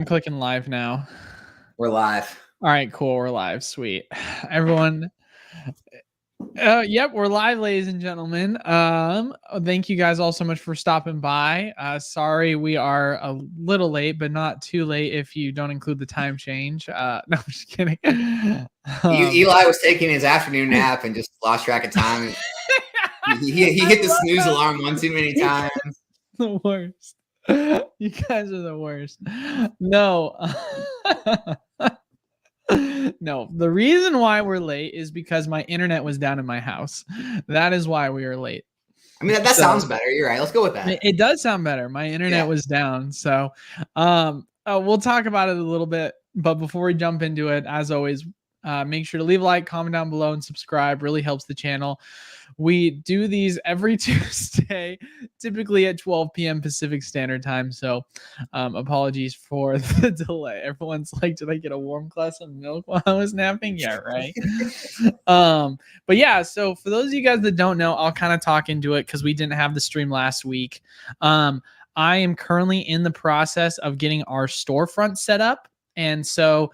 I'm clicking live now. We're live. All right, cool. We're live. Sweet. Everyone. Yep, we're live, ladies and gentlemen. Thank you guys all so much for stopping by. Sorry we are a little late, but not too late if you don't include the time change. No, I'm just kidding. Eli was taking his afternoon nap and just lost track of time. He hit the snooze alarm one too many times. The worst. You guys are the worst. No. No, the reason why we're late is because my internet was down in my house. That is why we are late. I mean, that sounds better. You're right. Let's go with that. It does sound better. My internet was down. So we'll talk about it a little bit. But before we jump into it, as always, make sure to leave a like, comment down below, and subscribe. Really helps the channel. We do these every Tuesday, typically at 12 p.m. Pacific Standard Time. So apologies for the delay. Everyone's like, did I get a warm glass of milk while I was napping? Yeah, right. But yeah, so for those of you guys that don't know, I'll kind of talk into it because we didn't have the stream last week. I am currently in the process of getting our storefront set up. And so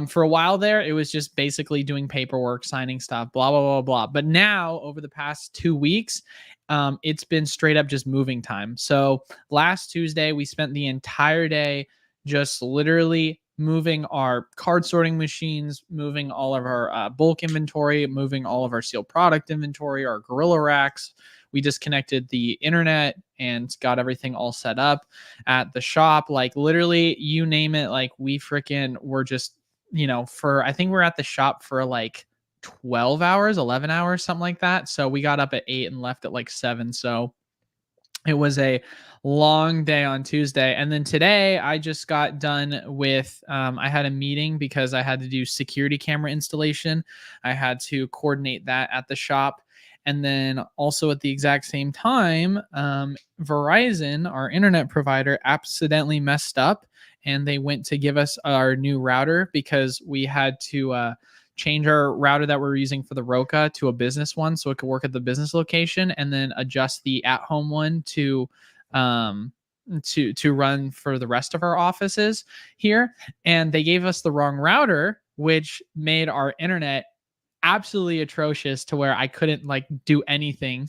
for a while there, it was just basically doing paperwork, signing stuff, blah, blah, blah, blah. But now over the past 2 weeks, it's been straight up just moving time. So last Tuesday, we spent the entire day just literally moving our card sorting machines, moving all of our bulk inventory, moving all of our sealed product inventory, our gorilla racks. We disconnected the internet and got everything all set up at the shop. Like literally, you name it. Like we freaking were just, I think we're at the shop for like 12 hours, 11 hours, something like that. So we got up at 8 and left at like 7. So it was a long day on Tuesday. And then today I just got done with, I had a meeting because I had to do security camera installation. I had to coordinate that at the shop. And then also at the exact same time, Verizon, our internet provider, accidentally messed up and they went to give us our new router because we had to change our router that we're using for the Roca to a business one so it could work at the business location and then adjust the at-home one to run for the rest of our offices here. And they gave us the wrong router, which made our internet absolutely atrocious to where I couldn't like do anything.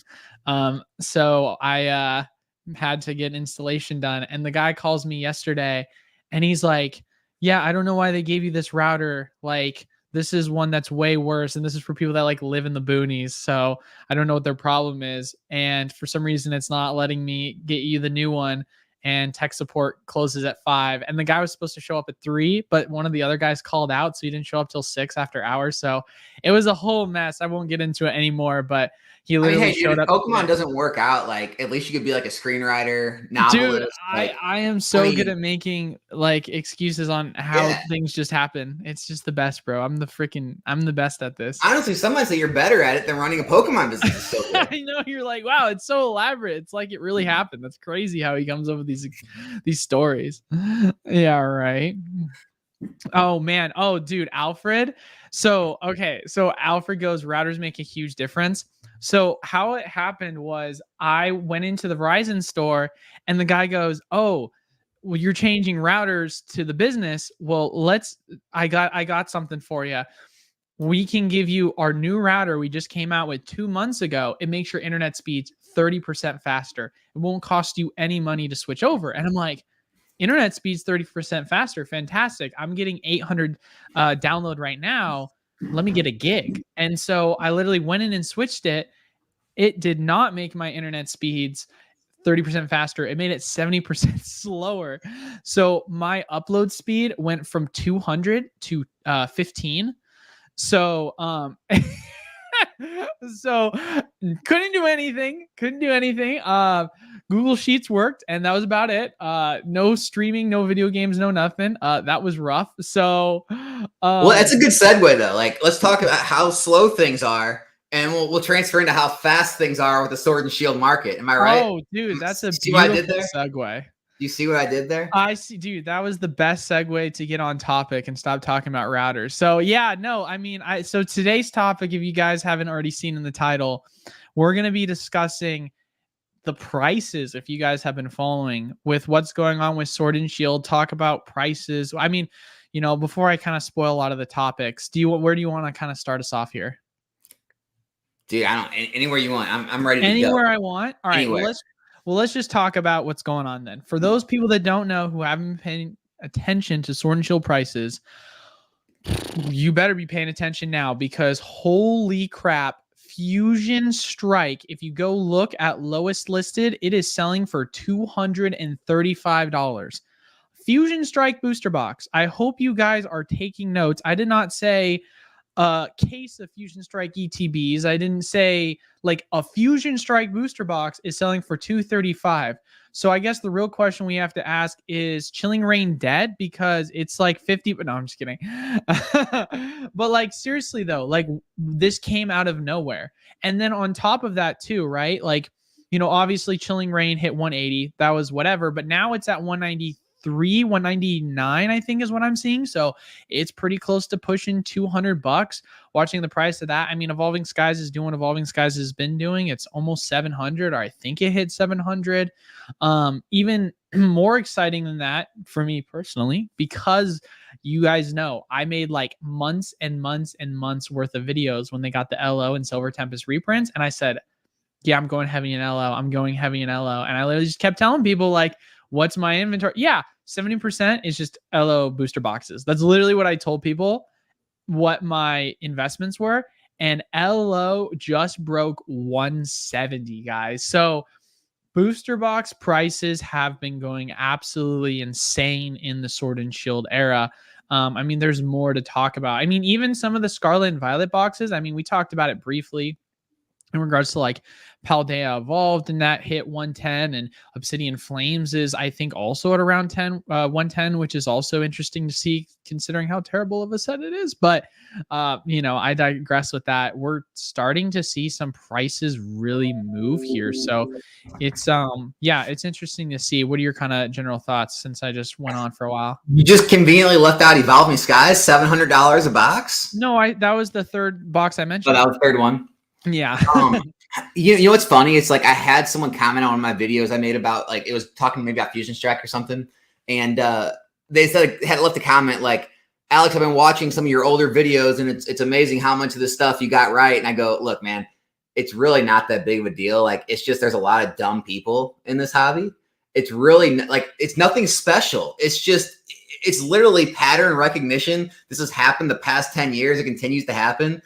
So I had to get installation done. And the guy calls me yesterday and he's like, yeah, I don't know why they gave you this router. Like, this is one that's way worse. And this is for people that like live in the boonies. So I don't know what their problem is. And for some reason, it's not letting me get you the new one. And tech support closes at 5. And the guy was supposed to show up at 3, but one of the other guys called out. So he didn't show up till 6 after hours. So it was a whole mess. I won't get into it anymore, but he literally showed up. Pokemon doesn't work out. Like, at least you could be like a screenwriter, novelist. Dude, I am so good at making like excuses on how things just happen. It's just the best, bro. I'm the best at this. Honestly, some might say you're better at it than running a Pokemon business. So I know, you're like, wow, it's so elaborate. It's like it really happened. That's crazy how he comes up with these stories. Yeah, right. Oh man. Oh, dude, Alfred. So Alfred goes, routers make a huge difference. So how it happened was I went into the Verizon store and the guy goes, oh, well, you're changing routers to the business. Well, I got something for you. We can give you our new router we just came out with 2 months ago. It makes your internet speeds 30% faster. It won't cost you any money to switch over. And I'm like, internet speeds 30% faster. Fantastic. I'm getting 800 download right now. Let me get a gig. And so I literally went in and switched it. It did not make my internet speeds 30% faster. It made it 70% slower. So my upload speed went from 200 to 15. So so couldn't do anything. Google Sheets worked and that was about it. No streaming, no video games, no nothing. That was rough. So well, that's a good segue though. Like, let's talk about how slow things are and we'll transfer into how fast things are with the sword and shield market. Am I right? Oh, dude, that's a beautiful segue. You see what I did there? I see, dude. That was the best segue to get on topic and stop talking about routers. So yeah, no, I mean, so today's topic, if you guys haven't already seen in the title, we're going to be discussing the prices, if you guys have been following with what's going on with Sword and Shield, talk about prices. I mean, before I kind of spoil a lot of the topics, where do you want to kind of start us off here? Dude, I don't anywhere you want. I'm ready to Anywhere go. I want. All right. Anywhere. Well, let's just talk about what's going on then. For those people that don't know, who haven't been paying attention to Sword and Shield prices, you better be paying attention now, because holy crap, Fusion Strike, if you go look at lowest listed, it is selling for $235. Fusion Strike booster box. I hope you guys are taking notes. I did not say a case of Fusion Strike ETBs. I didn't say like a Fusion Strike booster box is selling for $235. So I guess the real question we have to ask is Chilling Reign dead? Because it's like 50, but no, I'm just kidding. But like, seriously though, like this came out of nowhere. And then on top of that too, right? Like, obviously Chilling Reign hit 180. That was whatever, but now it's at 193, 199, I think is what I'm seeing. So it's pretty close to pushing $200. Watching the price of that, I mean, Evolving Skies is doing what Evolving Skies has been doing. It's almost 700, or I think it hit 700. Even more exciting than that for me personally, because you guys know I made like months and months and months worth of videos when they got the LO and Silver Tempest reprints, and I said, yeah, I'm going heavy in LO. I'm going heavy in LO. And I literally just kept telling people, like, what's my inventory? Yeah, 70% is just LO booster boxes. That's literally what I told people what my investments were. And LO just broke 170, guys. So booster box prices have been going absolutely insane in the Sword and Shield era. I mean, there's more to talk about. I mean, even some of the Scarlet and Violet boxes, I mean, we talked about it briefly in regards to like Paldea Evolved, and that hit 110, and Obsidian Flames is, I think, also at around 110, which is also interesting to see considering how terrible of a set it is. But I digress with that. We're starting to see some prices really move here, so it's it's interesting to see. What are your kind of general thoughts, since I just went on for a while? You just conveniently left out Evolving Skies, $700 a box. No, that was the third box I mentioned. Oh, that was the third one. Yeah. You know what's funny? It's like I had someone comment on one of my videos I made about, like, it was talking maybe about Fusion Strike or something, and they said, had left a comment like, Alex, I've been watching some of your older videos, and it's amazing how much of this stuff you got right. And I go, look, man, it's really not that big of a deal. Like, it's just there's a lot of dumb people in this hobby. It's really like, it's nothing special. It's literally pattern recognition. This has happened the past 10 years. It continues to happen.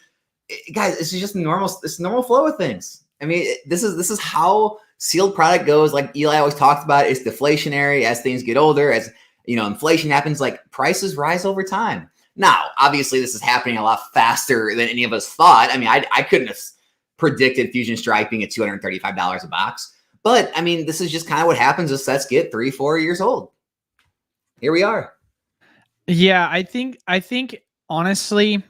Guys, this is just normal flow of things. I mean, this is how sealed product goes. Like Eli always talked about, it's deflationary as things get older, as inflation happens, like prices rise over time. Now, obviously, this is happening a lot faster than any of us thought. I mean, I couldn't have predicted Fusion Strike being at $235 a box. But I mean, this is just kind of what happens as sets get 3-4 years old. Here we are. Yeah, I think honestly,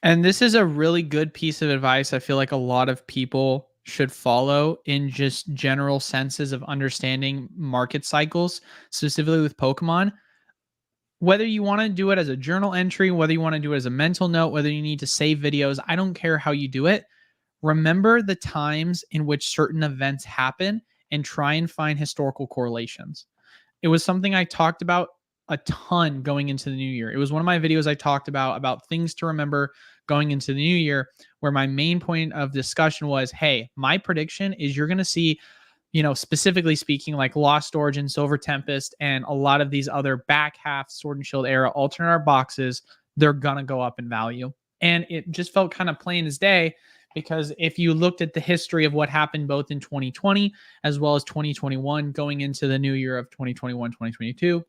and this is a really good piece of advice I feel like a lot of people should follow in just general senses of understanding market cycles, specifically with Pokemon. Whether you want to do it as a journal entry, whether you want to do it as a mental note, whether you need to save videos, I don't care how you do it. Remember the times in which certain events happen and try and find historical correlations. It was something I talked about a ton going into the new year. It was one of my videos I talked about things to remember going into the new year, where my main point of discussion was, hey, my prediction is you're going to see, specifically speaking, like Lost Origin, Silver Tempest, and a lot of these other back half Sword and Shield era alternate art boxes, they're going to go up in value. And it just felt kind of plain as day, because if you looked at the history of what happened both in 2020 as well as 2021 going into the new year of 2021, 2022,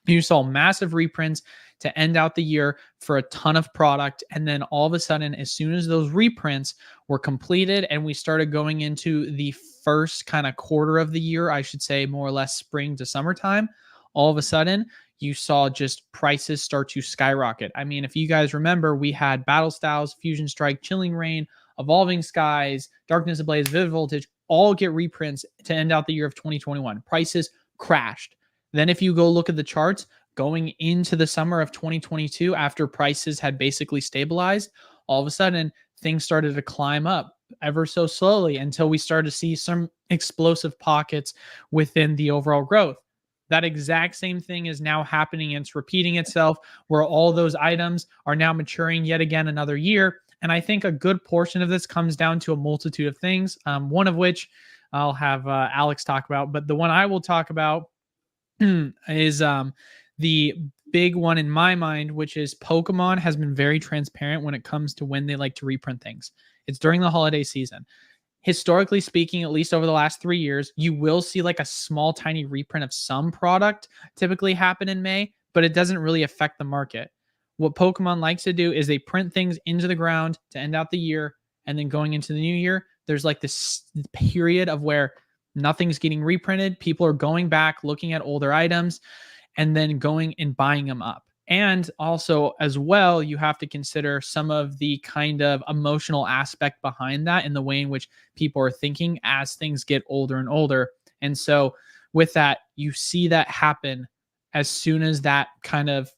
you saw massive reprints to end out the year for a ton of product. And then all of a sudden, as soon as those reprints were completed and we started going into the first kind of quarter of the year, I should say more or less spring to summertime, all of a sudden you saw just prices start to skyrocket. I mean, if you guys remember, we had Battle Styles, Fusion Strike, Chilling Reign, Evolving Skies, Darkness Ablaze, Vivid Voltage, all get reprints to end out the year of 2021. Prices crashed. Then if you go look at the charts going into the summer of 2022, after prices had basically stabilized, all of a sudden things started to climb up. ever so slowly until we start to see some explosive pockets within the overall growth. That exact same thing is now happening and it's repeating itself, where all those items are now maturing yet again another year. And I think a good portion of this comes down to a multitude of things, one of which I'll have Alex talk about. But the one I will talk about is the big one in my mind, which is Pokemon has been very transparent when it comes to when they like to reprint things. It's during the holiday season. Historically speaking, at least over the last 3 years, you will see like a small, tiny reprint of some product typically happen in May, but it doesn't really affect the market. What Pokemon likes to do is they print things into the ground to end out the year, and then going into the new year, there's like this period of where nothing's getting reprinted. People are going back, looking at older items, and then going and buying them up. And also, as well, you have to consider some of the kind of emotional aspect behind that and the way in which people are thinking as things get older and older. And so, with that, you see that happen as soon as that kind of,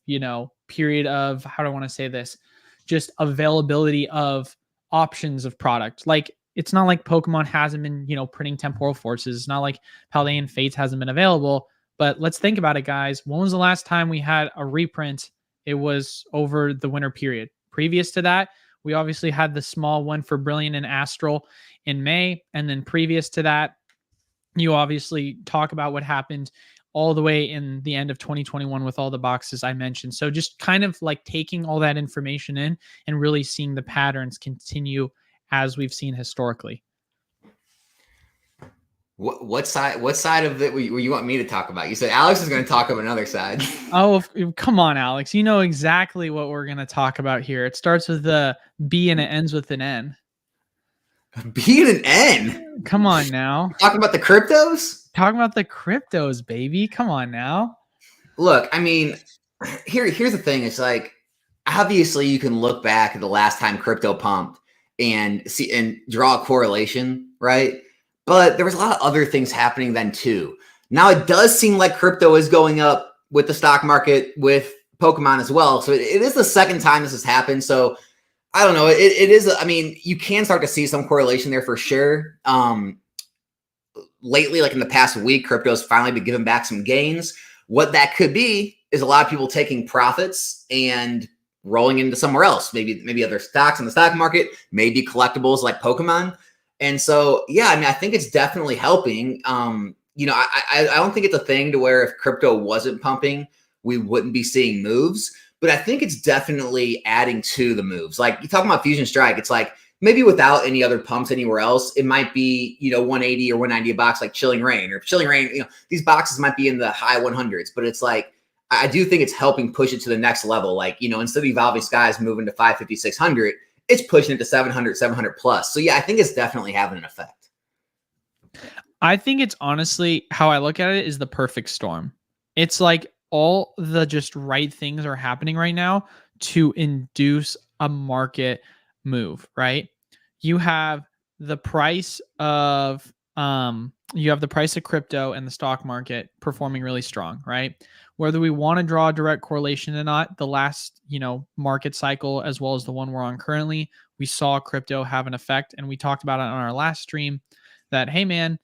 period of, how do I want to say this, just availability of options of product. Like, it's not like Pokemon hasn't been, printing Temporal Forces. It's not like Paldean Fates hasn't been available. But let's think about it, guys. When was the last time we had a reprint? It was over the winter period. Previous to that, we obviously had the small one for Brilliant and Astral in May. And then previous to that, you obviously talk about what happened all the way in the end of 2021 with all the boxes I mentioned. So just kind of like taking all that information in and really seeing the patterns continue as we've seen historically. What side of it were you want me to talk about? You said Alex is going to talk about another side. Oh, come on, Alex. You know exactly what we're going to talk about here. It starts with the B and it ends with an N. B and an N? Come on now. Talking about the cryptos? Talking about the cryptos, baby. Come on now. Look, I mean, here's the thing. It's like, obviously you can look back at the last time crypto pumped and see and draw a correlation, right? But there was a lot of other things happening then too. Now it does seem like crypto is going up with the stock market, with Pokemon as well. So it is the second time this has happened. So I don't know. It is. I mean, you can start to see some correlation there for sure. Lately, like in the past week, crypto's finally been giving back some gains. What that could be is a lot of people taking profits and rolling into somewhere else. Maybe other stocks in the stock market, maybe collectibles like Pokemon. And so, yeah, I mean, I think it's definitely helping. I don't think it's a thing to where if crypto wasn't pumping, we wouldn't be seeing moves. But I think it's definitely adding to the moves. Like you talking about Fusion Strike, it's like maybe without any other pumps anywhere else, it might be, 180 or 190 a box like Chilling Reign. Or Chilling Reign, these boxes might be in the high 100s. But it's like, I do think it's helping push it to the next level. Like, instead of Evolving Skies moving to 550, 600, it's pushing it to 700 plus. So yeah, I think it's definitely having an effect. I think it's honestly, how I look at it, is the perfect storm. It's like all the just right things are happening right now to induce a market move, right? You have the price of crypto and the stock market performing really strong, right? Whether we want to draw a direct correlation or not, the last, market cycle, as well as the one we're on currently, we saw crypto have an effect. And we talked about it on our last stream that, hey man,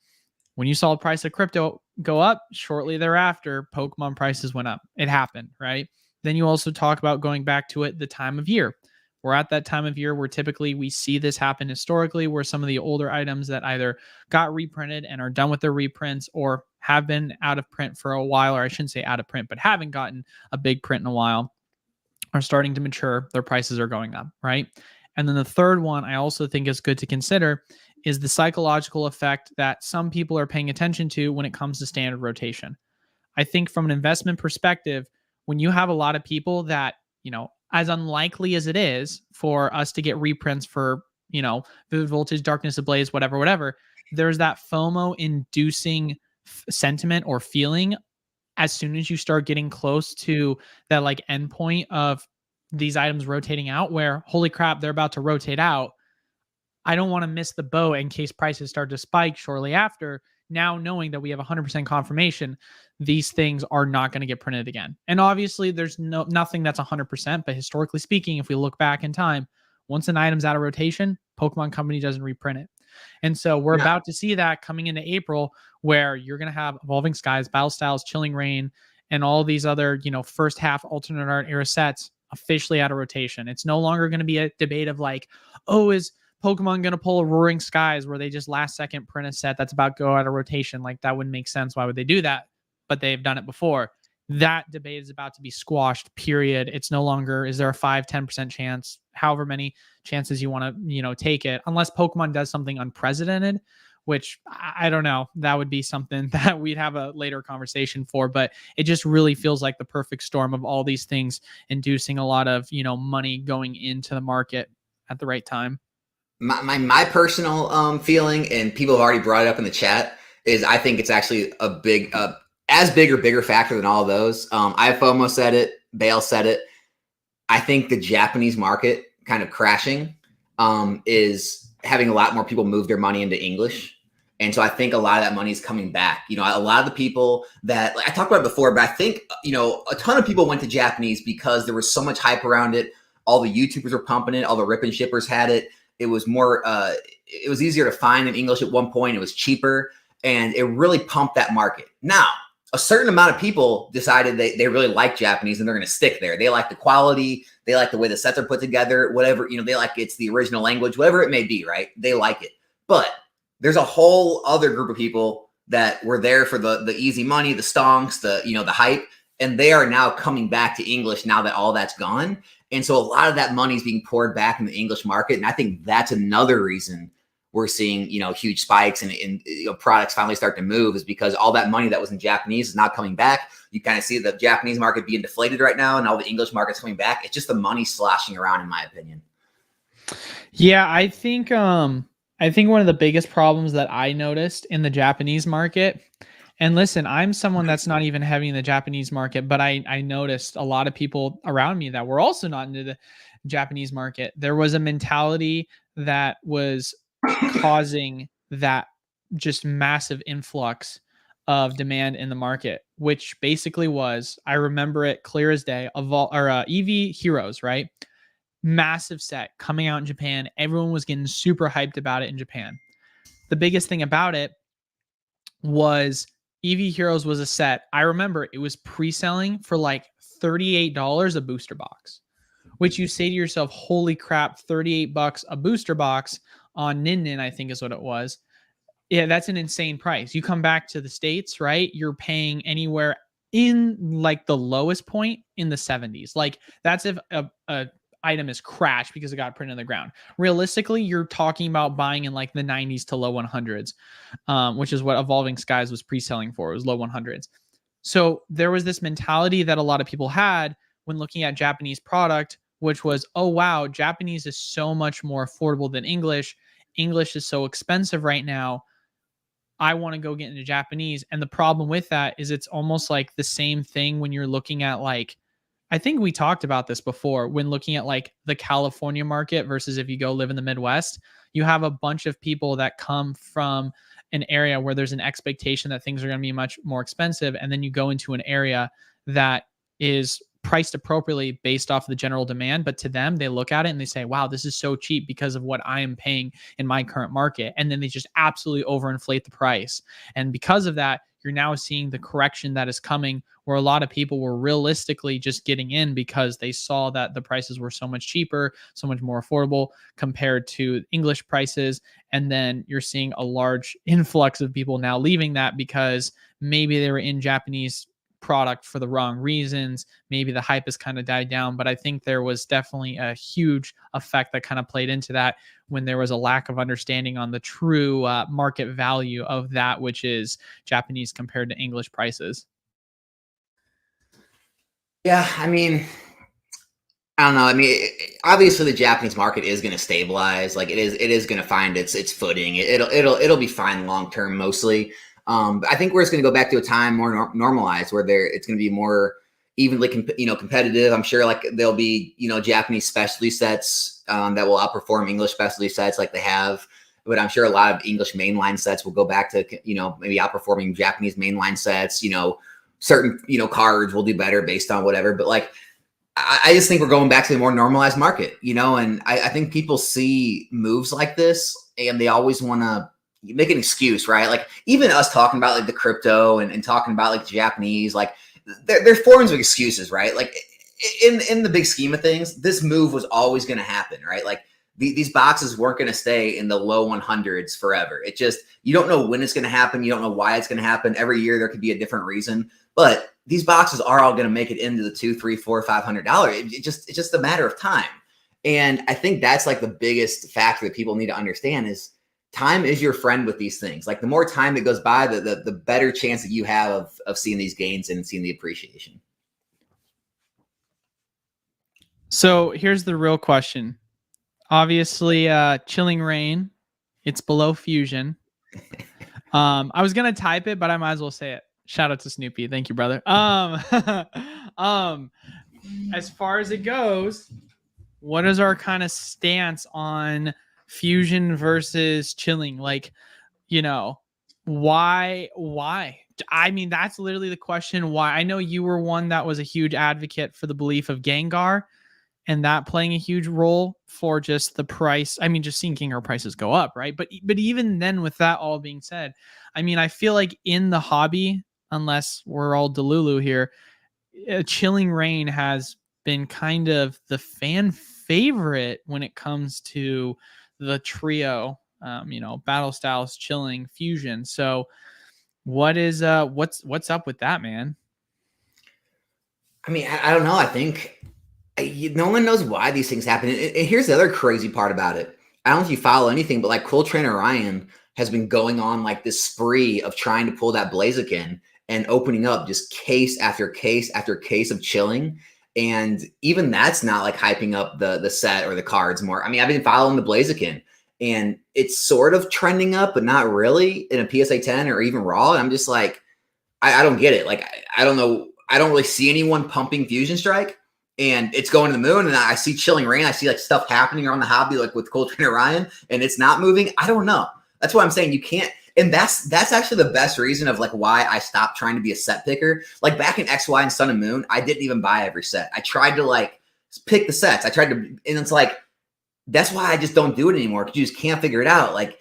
when you saw the price of crypto go up, shortly thereafter, Pokemon prices went up. It happened, right? Then you also talk about going back to it, the time of year. We're at that time of year where typically we see this happen historically, where some of the older items that either got reprinted and are done with their reprints or have been out of print for a while, or I shouldn't say out of print, but haven't gotten a big print in a while, are starting to mature. Their prices are going up, right? And then the third one I also think is good to consider is the psychological effect that some people are paying attention to when it comes to standard rotation. I think from an investment perspective, when you have a lot of people that, as unlikely as it is for us to get reprints for, Vivid Voltage, Darkness Ablaze, whatever, there's that FOMO inducing sentiment or feeling as soon as you start getting close to that like endpoint of these items rotating out, where holy crap, they're about to rotate out. I don't want to miss the boat in case prices start to spike shortly after. Now knowing that we have 100% confirmation, these things are not going to get printed again. And obviously there's nothing that's 100%, but historically speaking, if we look back in time, Once an item's out of rotation, Pokemon Company doesn't reprint it. And so we're about to see that coming into April, where you're going to have Evolving Skies, Battle Styles, Chilling Reign, and all these other, first half alternate art era sets officially out of rotation. It's no longer going to be a debate of like, oh, is Pokemon going to pull a Roaring Skies where they just last second print a set that's about to go out of rotation? Like, that wouldn't make sense. Why would they do that? But they've done it before. That debate is about to be squashed, period. It's no longer, is there a 5-10% chance, however many chances you want to, take it, unless Pokemon does something unprecedented, which I don't know. That would be something that we'd have a later conversation for, but it just really feels like the perfect storm of all these things inducing a lot of, money going into the market at the right time. My personal feeling, and people have already brought it up in the chat, is I think it's actually a big, as big or bigger factor than all of those. iFOMO said it, Bale said it. I think the Japanese market kind of crashing is having a lot more people move their money into English. And so I think a lot of that money is coming back. A lot of the people that, like I talked about it before, but I think, a ton of people went to Japanese because there was so much hype around it. All the YouTubers were pumping it. All the rip and shippers had it. It was more, it was easier to find in English at one point. It was cheaper, and it really pumped that market. Now, a certain amount of people decided they really like Japanese and they're going to stick there. They like the quality. They like the way the sets are put together, whatever, they like it's the original language, whatever it may be, right? They like it. But there's a whole other group of people that were there for the easy money, the stonks, the hype, and they are now coming back to English now that all that's gone. And so a lot of that money is being poured back in the English market. And I think that's another reason we're seeing, huge spikes and products finally start to move, is because all that money that was in Japanese is now coming back. You kind of see the Japanese market being deflated right now, and all the English market's coming back. It's just the money sloshing around, in my opinion. Yeah, I think one of the biggest problems that I noticed in the Japanese market, and listen, I'm someone that's not even heavy in the Japanese market, but I noticed a lot of people around me that were also not into the Japanese market. There was a mentality that was causing that just massive influx of demand in the market, which basically was, I remember it clear as day, EV Heroes, right? Massive set coming out in Japan. Everyone was getting super hyped about it in Japan. The biggest thing about it was EV Heroes was a set. I remember it was pre-selling for like $38 a booster box, which you say to yourself, holy crap, $38 a booster box on Nin, I think is what it was. Yeah, that's an insane price. You come back to the States, right? You're paying anywhere in like the lowest point in the 70s. Like, that's if a item is crashed because it got printed on the ground. Realistically, you're talking about buying in like the 90s to low 100s, which is what Evolving Skies was pre-selling for. It was low 100s. So there was this mentality that a lot of people had when looking at Japanese product, which was, oh, wow, Japanese is so much more affordable than English. English is so expensive right now. I want to go get into Japanese. And the problem with that is it's almost like the same thing when you're looking at like, I think we talked about this before, when looking at like the California market versus if you go live in the Midwest, you have a bunch of people that come from an area where there's an expectation that things are going to be much more expensive. And then you go into an area that is priced appropriately based off of the general demand. But to them, they look at it and they say, wow, this is so cheap because of what I am paying in my current market. And then they just absolutely overinflate the price. And because of that, you're now seeing the correction that is coming, where a lot of people were realistically just getting in because they saw that the prices were so much cheaper, so much more affordable compared to English prices. And then you're seeing a large influx of people now leaving that because maybe they were in Japanese product for the wrong reasons. Maybe the hype has kind of died down, but I think there was definitely a huge effect that kind of played into that when there was a lack of understanding on the true market value of that, which is Japanese compared to English prices. Yeah, I mean, I don't know. I mean, obviously the Japanese market is going to stabilize. Like it is going to find its footing. It'll be fine long term mostly. But I think we're just going to go back to a time more normalized where it's going to be more evenly competitive. I'm sure like there'll be Japanese specialty sets that will outperform English specialty sets like they have. But I'm sure a lot of English mainline sets will go back to maybe outperforming Japanese mainline sets. Certain cards will do better based on whatever. But like I just think we're going back to a more normalized market, you know, and I think people see moves like this and they always want to make an excuse, right? Like even us talking about like the crypto and talking about like the Japanese, like they're forms of excuses, right? Like in the big scheme of things, this move was always going to happen, right? Like these boxes weren't going to stay in the low 100s forever. It just, you don't know when it's going to happen. You don't know why it's going to happen. Every year there could be a different reason, but these boxes are all going to make it into the $200, $300, $400, $500. It's just a matter of time. And I think that's like the biggest factor that people need to understand is time is your friend with these things. Like the more time that goes by, the better chance that you have of seeing these gains and seeing the appreciation. So here's the real question. Obviously, Chilling Reign, it's below Fusion. I was gonna type it, but I might as well say it. Shout out to Snoopy. Thank you, brother. As far as it goes, what is our kind of stance on Fusion versus Chilling? Like, you know, why? I mean, that's literally the question. Why? I know you were one that was a huge advocate for the belief of Gengar and that playing a huge role for just the price. I mean, just seeing Gengar prices go up, right? But even then, with that all being said, I mean, I feel like in the hobby, unless we're all Delulu here, Chilling Reign has been kind of the fan favorite when it comes to the trio, battle styles, Chilling, Fusion. So what is what's up with that, man? I mean, I don't know. I think no one knows why these things happen. And here's the other crazy part about it. I don't know if you follow anything, but like Cool Trainer Ryan has been going on like this spree of trying to pull that Blaziken and opening up just case after case after case of Chilling. And even that's not like hyping up the set or the cards more. I mean, I've been following the Blaziken and it's sort of trending up, but not really in a PSA 10 or even Raw. And I'm just like, I don't get it. Like, I don't know. I don't really see anyone pumping Fusion Strike. And it's going to the moon, and I see Chilling Reign. I see like stuff happening around the hobby, like with Cold Trainer Ryan, and it's not moving. I don't know. That's why I'm saying you can't. And that's actually the best reason of like why I stopped trying to be a set picker. Like back in X, Y, and Sun and Moon, I didn't even buy every set. I tried to like pick the sets. I tried to, and it's like that's why I just don't do it anymore because you just can't figure it out. Like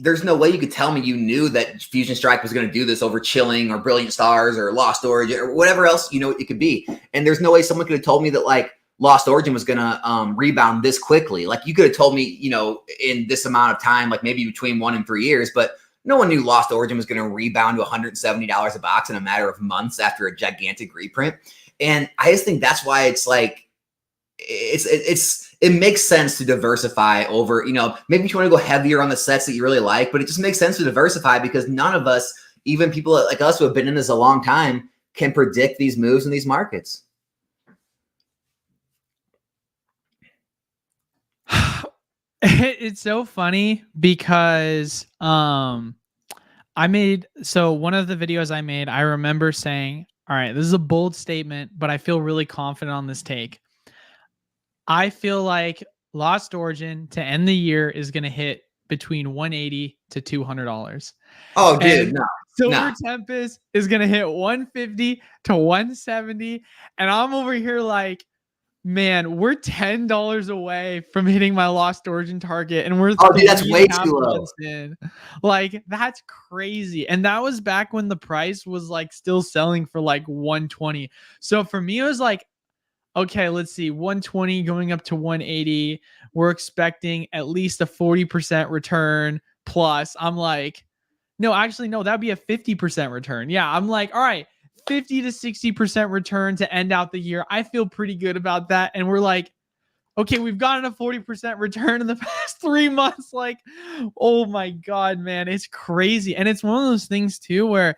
there's no way you could tell me you knew that Fusion Strike was going to do this over Chilling or Brilliant Stars or Lost Origin or whatever else, you know, it could be. And there's no way someone could have told me that like Lost Origin was going to rebound this quickly. Like you could have told me, you know, in this amount of time, like maybe between 1 and 3 years, but no one knew Lost Origin was going to rebound to $170 a box in a matter of months after a gigantic reprint. And I just think that's why it's like, it makes sense to diversify over, you know, maybe you want to go heavier on the sets that you really like, but it just makes sense to diversify because none of us, even people like us who have been in this a long time, can predict these moves in these markets. It's so funny because one of the videos I made, I remember saying, all right, this is a bold statement, but I feel really confident on this take. I feel like Lost Origin to end the year is going to hit between $180 to $200. Oh, dude, no. Silver Tempest is going to hit 150 to 170. And I'm over here like, man, we're $10 away from hitting my Lost Origin target. And we're dude, that's way too low. Like, that's crazy. And that was back when the price was like still selling for like 120. So for me, it was like, okay, let's see, 120 going up to 180. We're expecting at least a 40% return plus. I'm like, no, that'd be a 50% return. Yeah, I'm like, all right, 50 to 60% return to end out the year. I feel pretty good about that. And we're like, okay, we've gotten a 40% return in the past 3 months. Like, oh my God, man, it's crazy. And it's one of those things too where,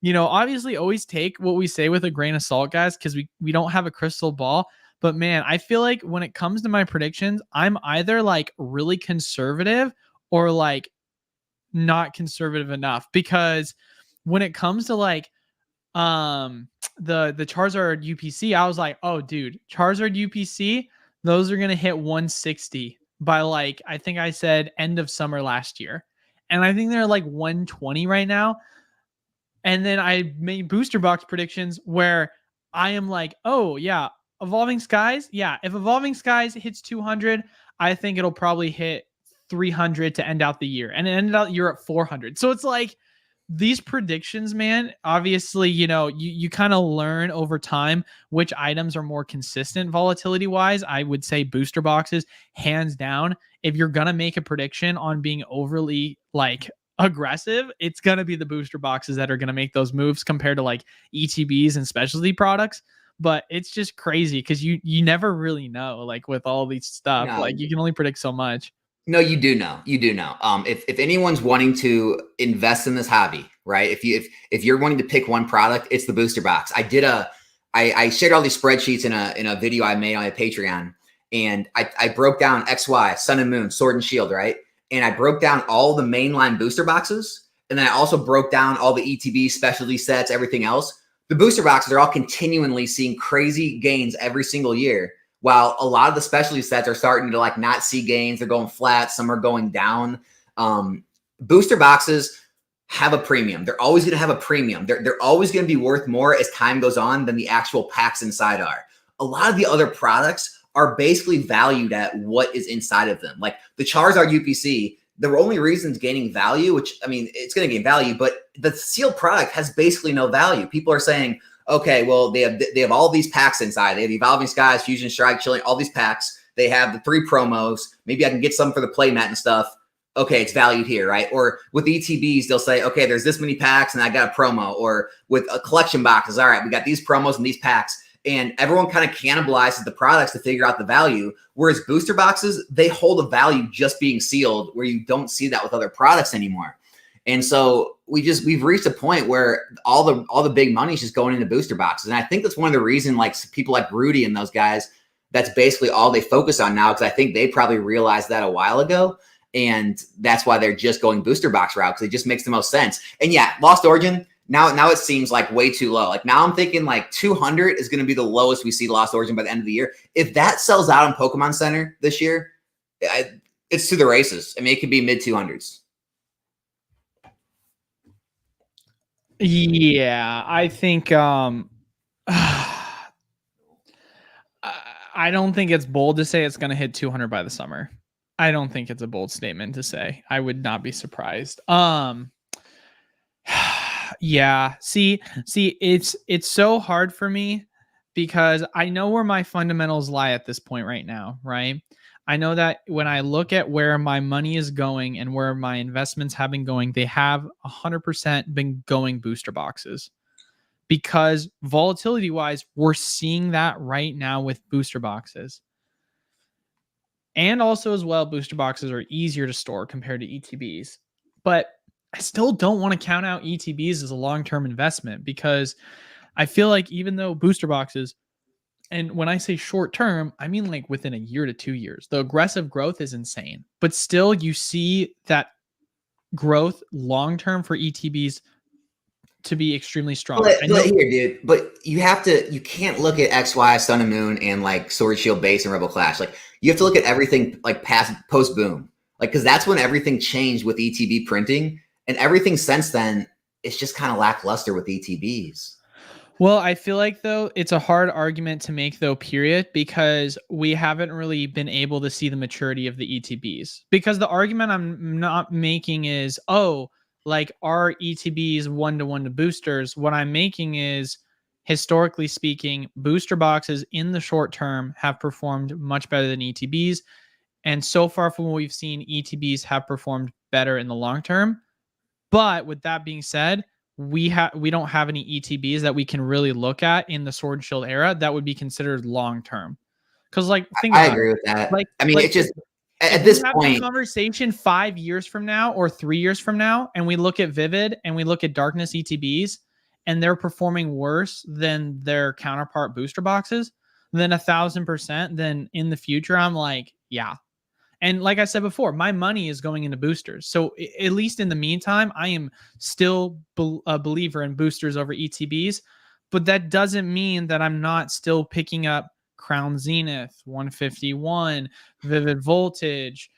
you know, obviously always take what we say with a grain of salt, guys, because we don't have a crystal ball. But man, I feel like when it comes to my predictions, I'm either like really conservative or like not conservative enough. Because when it comes to like the Charizard UPC, I was like, oh dude, Charizard UPC, those are gonna hit 160 by like, I think I said end of summer last year. And I think they're like 120 right now. And then I made booster box predictions where I am like, oh yeah, Evolving Skies, yeah. If Evolving Skies hits 200, I think it'll probably hit 300 to end out the year, and it ended out you're at 400. So it's like these predictions, man. Obviously, you kind of learn over time which items are more consistent volatility wise. I would say booster boxes, hands down. If you're gonna make a prediction on being overly like aggressive, it's gonna be the booster boxes that are gonna make those moves compared to like ETBs and specialty products. But it's just crazy because you never really know, like with all these stuff, No, like you can only predict so much. no, you do know. You do know. If anyone's wanting to invest in this hobby, right? If you're wanting to pick one product, it's the booster box. I shared all these spreadsheets in a video I made on my Patreon, and I broke down XY, Sun and Moon, Sword and Shield, right? And I broke down all the mainline booster boxes, and then I also broke down all the ETB specialty sets, everything else. The booster boxes are all continually seeing crazy gains every single year, while a lot of the specialty sets are starting to like not see gains. They're going flat. Some are going down. Booster boxes have a premium. They're always going to have a premium. They're always going to be worth more as time goes on than the actual packs inside are. A lot of the other products are basically valued at what is inside of them. Like the Charizard UPC, the only reason it's gaining value, which I mean, it's going to gain value, but the sealed product has basically no value. People are saying, okay, well, they have all these packs inside. They have Evolving Skies, Fusion Strike, Chilling, all these packs. They have the 3 promos. Maybe I can get some for the playmat and stuff. Okay, it's valued here, right? Or with ETBs, they'll say, okay, there's this many packs and I got a promo. Or with a collection boxes, all right, we got these promos and these packs. And everyone kind of cannibalizes the products to figure out the value. Whereas booster boxes, they hold a value just being sealed, where you don't see that with other products anymore. And so we've reached a point where all the big money is just going into booster boxes. And I think that's one of the reasons like people like Rudy and those guys, that's basically all they focus on now. Cause I think they probably realized that a while ago. And that's why they're just going booster box route. Cause it just makes the most sense. And yeah, Lost Origin, now it seems like way too low. Like now I'm thinking like 200 is going to be the lowest we see Lost Origin by the end of the year. If that sells out in Pokemon Center this year, it's to the races. I mean, it could be mid 200s. Yeah, I think I don't think it's bold to say it's going to hit 200 by the summer. I don't think it's a bold statement to say. I would not be surprised. Yeah, see, it's so hard for me because I know where my fundamentals lie at this point right now, right? I know that when I look at where my money is going and where my investments have been going, they have 100% been going booster boxes. Because volatility wise, we're seeing that right now with booster boxes. And also as well, booster boxes are easier to store compared to ETBs. But I still don't want to count out ETBs as a long-term investment because I feel like even though booster boxes, and when I say short-term, I mean like within a year to 2 years, the aggressive growth is insane. But still, you see that growth long-term for ETBs to be extremely strong. But here, dude, but you can't look at XY, Sun and Moon, and like Sword Shield Base and Rebel Clash. Like you have to look at everything like post boom, like because that's when everything changed with ETB printing, and everything since then it's just kind of lackluster with ETBs. Well, I feel like though it's a hard argument to make though, period, because we haven't really been able to see the maturity of the ETBs. Because the argument I'm not making is, oh, like are ETBs one-to-one to boosters? What I'm making is, historically speaking, booster boxes in the short term have performed much better than ETBs. And so far from what we've seen, ETBs have performed better in the long term. But with that being said, we don't have any ETBs that we can really look at in the Sword and Shield era that would be considered long term. Because like I agree with that. Like, I mean, like, it just at this point, conversation 5 years from now or 3 years from now, and we look at Vivid and we look at Darkness ETBs, and they're performing worse than their counterpart booster boxes, then 1,000%. Then in the future, I'm like, yeah. And like I said before, my money is going into boosters. So at least in the meantime, I am still a believer in boosters over ETBs. But that doesn't mean that I'm not still picking up Crown Zenith, 151, Vivid Voltage,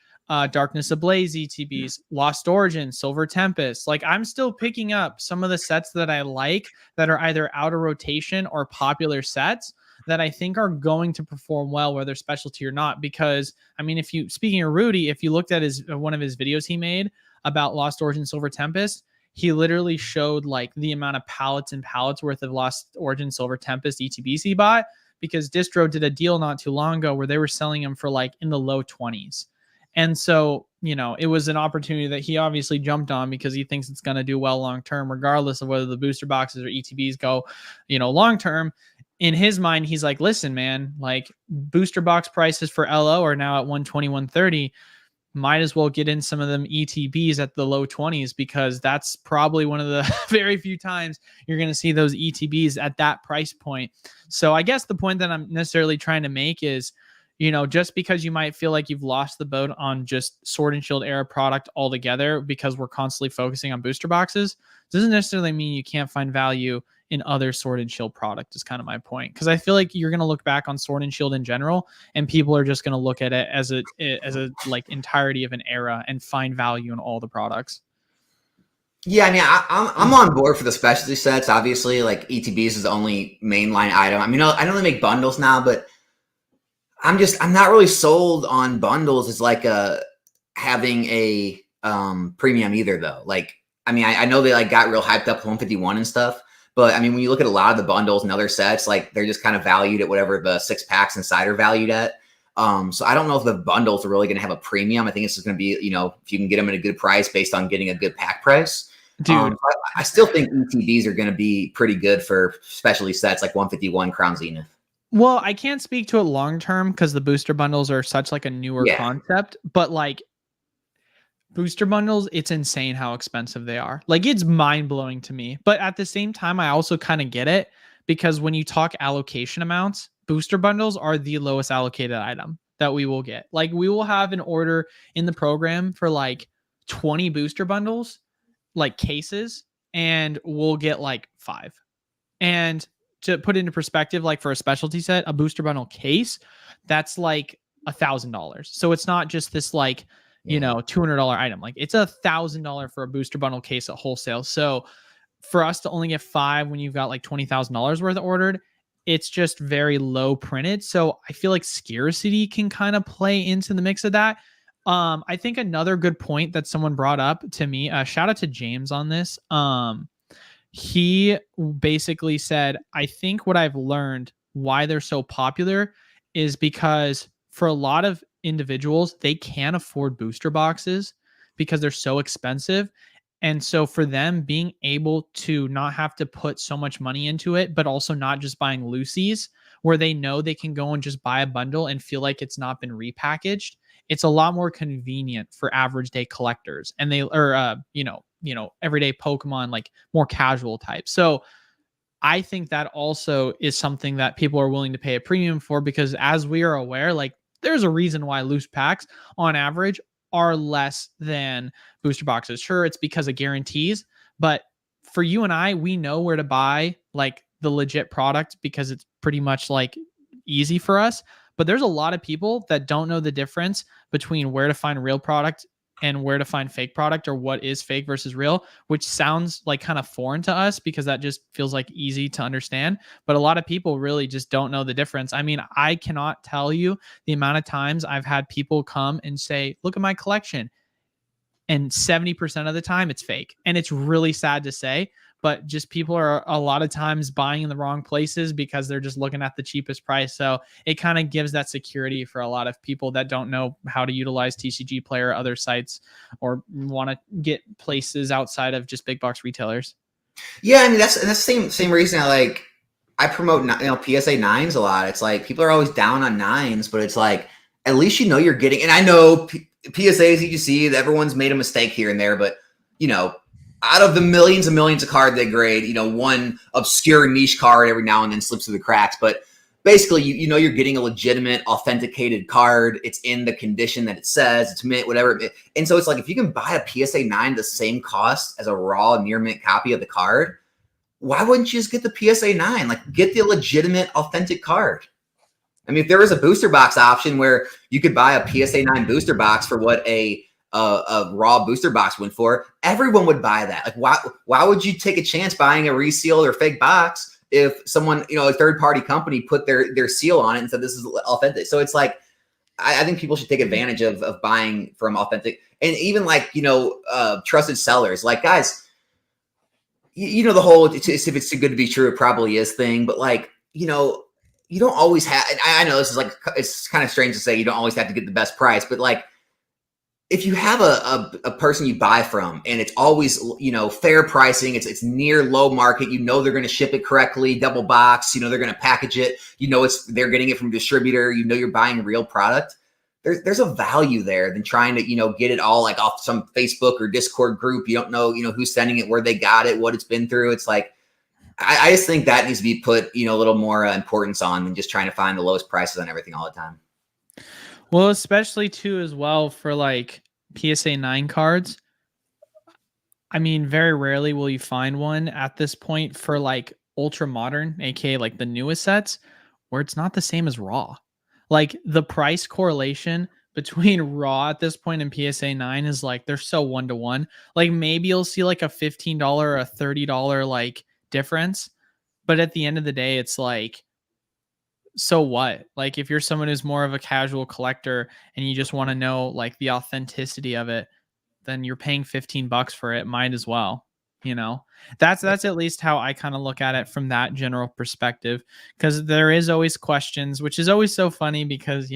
Darkness Ablaze ETBs, Lost Origin, Silver Tempest. Like I'm still picking up some of the sets that I like that are either out of rotation or popular sets that I think are going to perform well, whether specialty or not. Because I mean, speaking of Rudy, if you looked at one of his videos he made about Lost Origin Silver Tempest, he literally showed like the amount of pallets and pallets worth of Lost Origin Silver Tempest ETBs he bought, because Distro did a deal not too long ago where they were selling them for like in the low 20s. And so, it was an opportunity that he obviously jumped on because he thinks it's going to do well long term, regardless of whether the booster boxes or ETBs go, long term. In his mind, he's like, listen, man, like booster box prices for LO are now at 120, 130. Might as well get in some of them ETBs at the low 20s, because that's probably one of the very few times you're going to see those ETBs at that price point. So I guess the point that I'm necessarily trying to make is, just because you might feel like you've lost the boat on just Sword and Shield era product altogether because we're constantly focusing on booster boxes, doesn't necessarily mean you can't find value in other Sword and Shield product, is kind of my point. Because I feel like you're going to look back on Sword and Shield in general, and people are just going to look at it as a like entirety of an era and find value in all the products. Yeah, I mean, I'm on board for the specialty sets. Obviously, like ETBs is the only mainline item. I mean, I know they make bundles now, but I'm not really sold on bundles as like having a premium either, though. Like, I mean, I know they like got real hyped up 151 and stuff, but I mean, when you look at a lot of the bundles and other sets, like they're just kind of valued at whatever the 6 packs inside are valued at. So I don't know if the bundles are really going to have a premium. I think it's just going to be, if you can get them at a good price based on getting a good pack price. Dude, I still think ETBs are going to be pretty good for specialty sets like 151 Crown Zenith. Well, I can't speak to it long term because the booster bundles are such like a newer concept, but like booster bundles, it's insane how expensive they are. Like it's mind blowing to me. But at the same time, I also kind of get it, because when you talk allocation amounts, booster bundles are the lowest allocated item that we will get. Like we will have an order in the program for like 20 booster bundles, like cases, and we'll get like 5. And to put into perspective, like for a specialty set, a booster bundle case, that's like $1,000. So it's not just this like, $200 item. Like it's $1,000 for a booster bundle case at wholesale. So for us to only get 5 when you've got like $20,000 worth ordered, it's just very low printed. So I feel like scarcity can kind of play into the mix of that. I think another good point that someone brought up to me, shout out to James on this. He basically said, I think what I've learned why they're so popular is because for a lot of individuals, they can't afford booster boxes because they're so expensive. And so for them, being able to not have to put so much money into it, but also not just buying loosies where they know they can go and just buy a bundle and feel like it's not been repackaged, it's a lot more convenient for average day collectors and everyday Pokemon, like more casual type. So I think that also is something that people are willing to pay a premium for, because as we are aware, like there's a reason why loose packs on average are less than booster boxes. Sure, it's because of guarantees, but for you and I, we know where to buy like the legit product because it's pretty much like easy for us. But there's a lot of people that don't know the difference between where to find real product and where to find fake product, or what is fake versus real, which sounds like kind of foreign to us because that just feels like easy to understand. But a lot of people really just don't know the difference. I mean, I cannot tell you the amount of times I've had people come and say, look at my collection. And 70% of the time it's fake. And it's really sad to say, but just people are a lot of times buying in the wrong places because they're just looking at the cheapest price. So it kind of gives that security for a lot of people that don't know how to utilize TCG Player or other sites, or want to get places outside of just big box retailers. Yeah, I mean that's the same reason I promote PSA 9s a lot. It's like people are always down on 9s, but it's like at least you're getting. And I know PSAs you see that everyone's made a mistake here and there, but out of the millions and millions of cards they grade, one obscure niche card every now and then slips through the cracks. But basically, you're getting a legitimate, authenticated card. It's in the condition that it says, it's mint, whatever. And so it's like, if you can buy a PSA 9 the same cost as a raw near mint copy of the card, why wouldn't you just get the PSA 9? Like, get the legitimate, authentic card. I mean, if there was a booster box option where you could buy a PSA 9 booster box for what a raw booster box went for, everyone would buy that. Like, why would you take a chance buying a resealed or fake box if someone, a third party company put their seal on it and said this is authentic. So it's like, I think people should take advantage of buying from authentic, and even like, trusted sellers. Like, guys, the whole, if it's too good to be true, it probably is thing. But like, you don't always have, and I know this is like, it's kind of strange to say you don't always have to get the best price, but like, if you have a person you buy from and it's always, fair pricing, it's near low market, they're going to ship it correctly, double box, they're going to package it, they're getting it from a distributor, you're buying real product. There's a value there than trying to, get it all like off some Facebook or Discord group. You don't know, who's sending it, where they got it, what it's been through. It's like, I just think that needs to be put, a little more importance on than just trying to find the lowest prices on everything all the time. Well, especially too, as well, for like PSA 9 cards. I mean, very rarely will you find one at this point for like ultra modern, aka like the newest sets, where it's not the same as raw. Like the price correlation between raw at this point in PSA 9 is like, they're so 1-to-1. Like maybe you'll see like a $15 or a $30 like difference, but at the end of the day, it's like, so what? Like if you're someone who's more of a casual collector and you just want to know like the authenticity of it, then you're paying $15 for it. Might as well, that's at least how I kind of look at it from that general perspective, because there is always questions, which is always so funny because,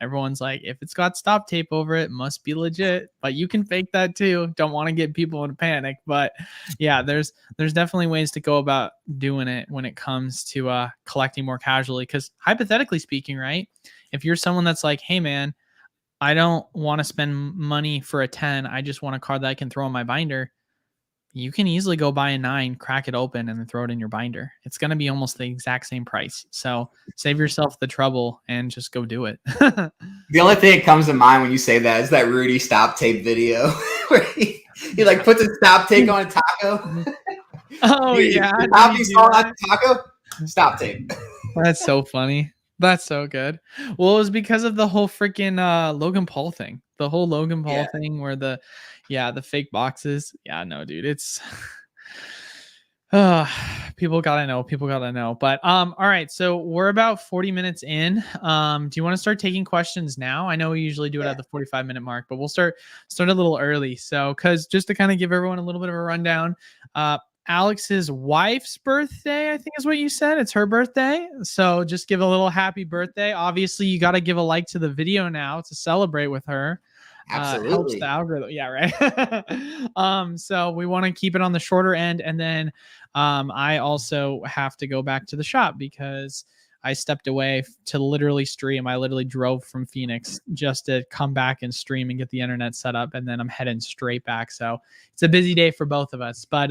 everyone's like, if it's got stop tape over it, must be legit, but you can fake that too. Don't want to get people in a panic, but yeah, there's definitely ways to go about doing it when it comes to collecting more casually. Because hypothetically speaking, right, if you're someone that's like, hey man, I don't want to spend money for a 10, I just want a card that I can throw in my binder, you can easily go buy a 9, crack it open, and then throw it in your binder. It's going to be almost the exact same price. So save yourself the trouble and just go do it. The only thing that comes to mind when you say that is that Rudy stop tape video where he like puts a stop tape on a taco. Oh yeah. Taco, stop tape. That's so funny. That's so good. Well, it was because of the whole freaking Logan Paul thing. The whole Logan Paul thing where the fake boxes. Yeah, no, dude. It's people gotta know. But all right, so we're about 40 minutes in. Do you want to start taking questions now? I know we usually do it at the 45-minute mark, but we'll start a little early. So because just to kind of give everyone a little bit of a rundown, Alex's wife's birthday, I think is what you said. It's her birthday. So just give a little happy birthday. Obviously, you got to give a like to the video now to celebrate with her. Absolutely. Helps the algorithm. Yeah, right. So we want to keep it on the shorter end. And then I also have to go back to the shop because I stepped away to literally stream. I literally drove from Phoenix just to come back and stream and get the internet set up. And then I'm heading straight back. So it's a busy day for both of us. But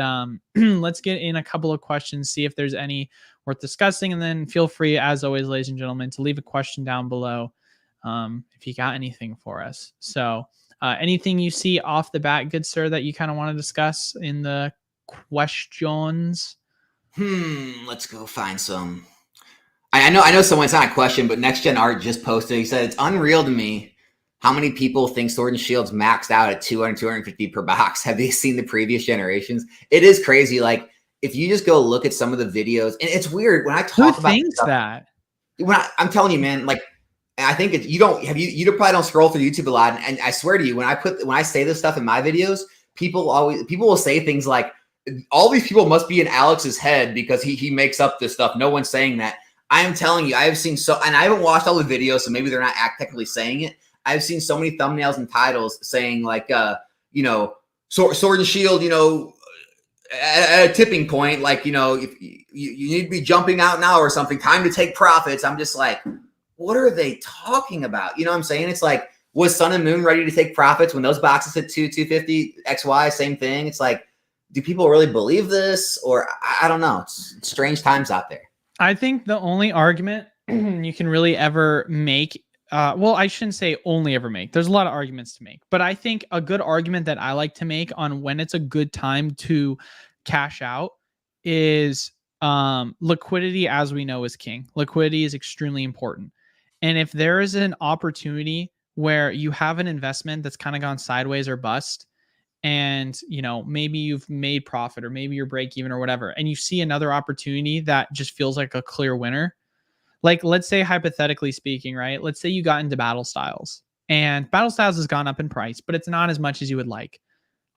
let's get in a couple of questions, see if there's any worth discussing. And then feel free, as always, ladies and gentlemen, to leave a question down below if you got anything for us. So anything you see off the bat, good sir, that you kind of want to discuss in the questions? Let's go find some. I know someone's not a question, but Next Gen Art just posted. He said, it's unreal to me how many people think Sword and Shield's maxed out at 200, 250 per box. Have they seen the previous generations? It is crazy. Like, if you just go look at some of the videos, and it's weird when I talk about stuff, that. I'm telling you, man, like, I think you probably don't scroll through YouTube a lot. And I swear to you, when I say this stuff in my videos, people will say things like, all these people must be in Alex's head because he makes up this stuff. No one's saying that. I am telling you, I have seen and I haven't watched all the videos, so maybe they're not technically saying it. I've seen so many thumbnails and titles saying like, Sword and Shield, at a tipping point, like, if you need to be jumping out now or something, time to take profits. I'm just like, what are they talking about? You know what I'm saying? It's like, was Sun and Moon ready to take profits when those boxes hit 250 XY? Same thing. It's like, do people really believe this? Or I don't know. It's strange times out there. I think the only argument you can really ever make, well, I shouldn't say only ever make. There's a lot of arguments to make, but I think a good argument that I like to make on when it's a good time to cash out is liquidity, as we know, is king. Liquidity is extremely important. And if there is an opportunity where you have an investment that's kind of gone sideways or bust, and maybe you've made profit or maybe you're break even or whatever, and you see another opportunity that just feels like a clear winner. Like, let's say hypothetically speaking, right? Let's say you got into battle styles, and battle styles has gone up in price, but it's not as much as you would like.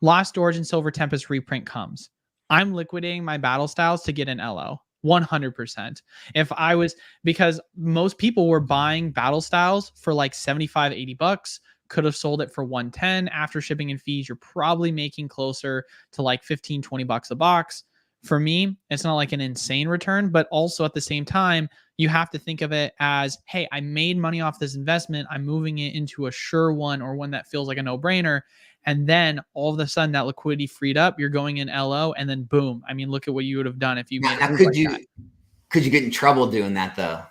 Lost Origin Silver Tempest reprint comes. I'm liquidating my battle styles to get an LO. 100%. If I was, because most people were buying battle styles for like 75, 80 bucks, could have sold it for 110 after shipping and fees. You're probably making closer to like 15, 20 bucks a box. For me, it's not like an insane return, but also at the same time, you have to think of it as, hey, I made money off this investment. I'm moving it into a sure one, or one that feels like a no-brainer. And then all of a sudden that liquidity freed up, you're going in LO, and then boom. I mean, look at what you would have done if you made a move like that. Could you get in trouble doing that though?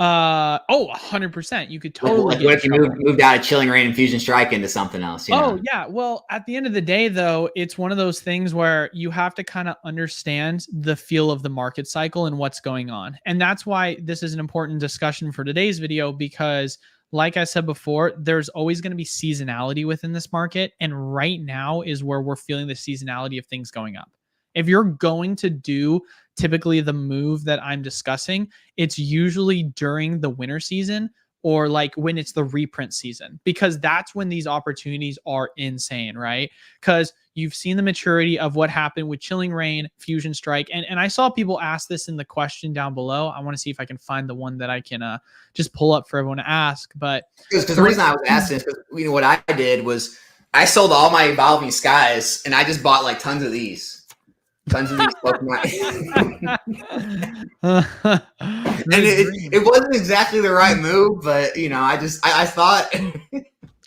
100%. You could totally what if you moved out of Chilling Reign and Fusion Strike into something else? Yeah. Well, at the end of the day, though, it's one of those things where you have to kind of understand the feel of the market cycle and what's going on. And that's why this is an important discussion for today's video, because like I said before, there's always going to be seasonality within this market. And right now is where we're feeling the seasonality of things going up. If you're going to do typically the move that I'm discussing, it's usually during the winter season, or like when it's the reprint season, because that's when these opportunities are insane, right? Because you've seen the maturity of what happened with Chilling Reign, Fusion Strike. And I saw people ask this in the question down below. I want to see if I can find the one that I can just pull up for everyone to ask. But because the reason I was asking is because what I did was I sold all my Evolving Skies and I just bought like tons of these. Tons of these Pokemon. And it wasn't exactly the right move, but I thought.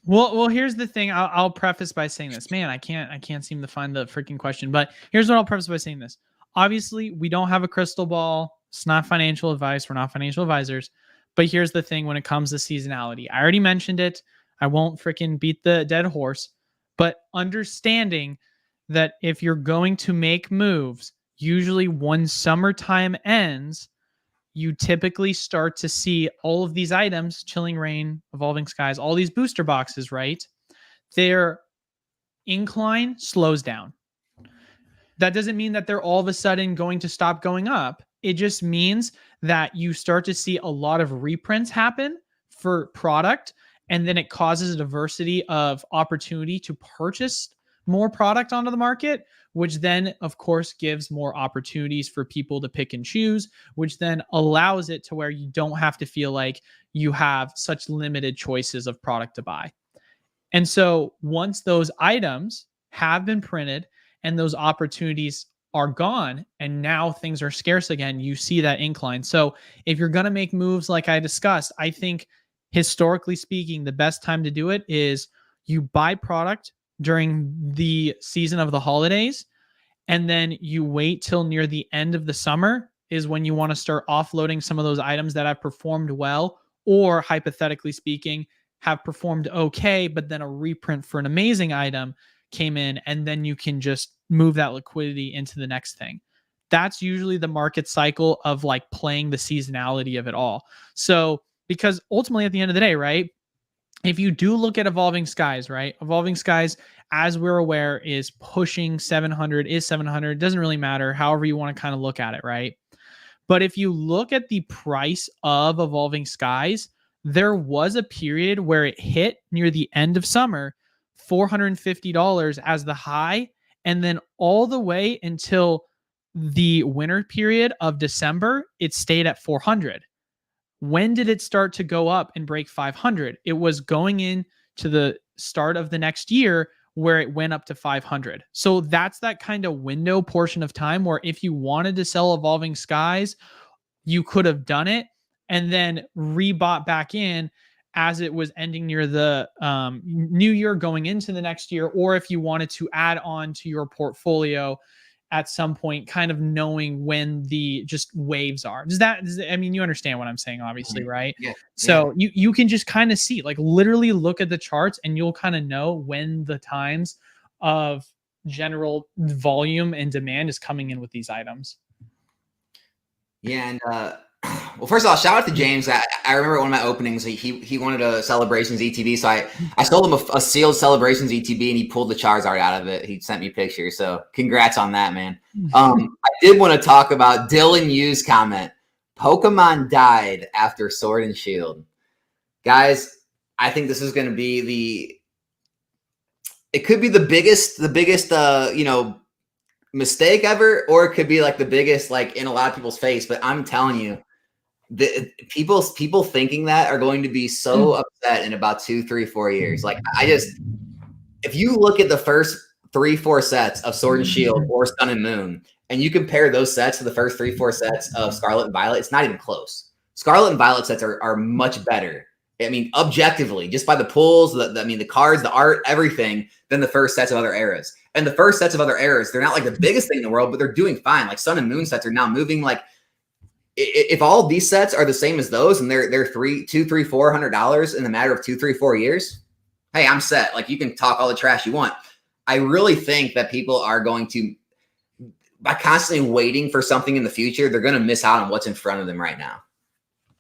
Well, here's the thing. I'll preface by saying this. Man, I can't seem to find the freaking question. But here's what I'll preface by saying this. Obviously, we don't have a crystal ball. It's not financial advice. We're not financial advisors. But here's the thing when it comes to seasonality. I already mentioned it. I won't freaking beat the dead horse. But understanding that if you're going to make moves, usually when summertime ends, you typically start to see all of these items, Chilling Reign, Evolving Skies, all these booster boxes, right? Their incline slows down. That doesn't mean that they're all of a sudden going to stop going up. It just means that you start to see a lot of reprints happen for product, and then it causes a diversity of opportunity to purchase more product onto the market, which then of course gives more opportunities for people to pick and choose, which then allows it to where you don't have to feel like you have such limited choices of product to buy. And so once those items have been printed and those opportunities are gone and now things are scarce again, you see that incline. So if you're going to make moves like I discussed, I think historically speaking, the best time to do it is you buy product during the season of the holidays, and then you wait till near the end of the summer is when you want to start offloading some of those items that have performed well, or hypothetically speaking, have performed okay, but then a reprint for an amazing item came in, and then you can just move that liquidity into the next thing. That's usually the market cycle of like playing the seasonality of it all. So, because ultimately at the end of the day, right, if you do look at Evolving Skies, right? Evolving Skies, as we're aware, is pushing 700, is 700. Doesn't really matter, however you want to kind of look at it, right? But if you look at the price of Evolving Skies, there was a period where it hit near the end of summer, $450 as the high, and then all the way until the winter period of December, it stayed at 400. When did it start to go up and break 500? It was going in to the start of the next year where it went up to 500. So that's that kind of window portion of time where if you wanted to sell Evolving Skies, you could have done it and then rebought back in as it was ending near the new year going into the next year, or if you wanted to add on to your portfolio at some point, kind of knowing when the just waves are. I mean, you understand what I'm saying, obviously, right? Yeah. So you can just kind of see, like literally look at the charts and you'll kind of know when the times of general volume and demand is coming in with these items. Yeah. And Well, first of all, shout out to James. I remember one of my openings. He wanted a Celebrations ETB, so I sold him a sealed Celebrations ETB, and he pulled the Charizard out of it. He sent me pictures, so congrats on that, man. I did want to talk about Dylan Yu's comment. Pokemon died after Sword and Shield, guys. I think this is going to be it could be the biggest mistake ever, or it could be like the biggest, like in a lot of people's face. But I'm telling you, the people thinking that are going to be so upset in about 2, 3, 4 years. Like if you look at the first 3, 4 sets of Sword and Shield or Sun and Moon, and you compare those sets to the first 3, 4 sets of Scarlet and Violet, it's not even close. Scarlet and Violet sets are much better. I mean, objectively, just by the pulls, the cards, the art, everything, than the first sets of other eras. And the first sets of other eras, they're not like the biggest thing in the world, but they're doing fine. Like Sun and Moon sets are now moving. Like if all of these sets are the same as those, and they're $200, $300, $400 in the matter of 2, 3, 4 years, hey, I'm set. Like you can talk all the trash you want. I really think that people are going to, by constantly waiting for something in the future, they're going to miss out on what's in front of them right now.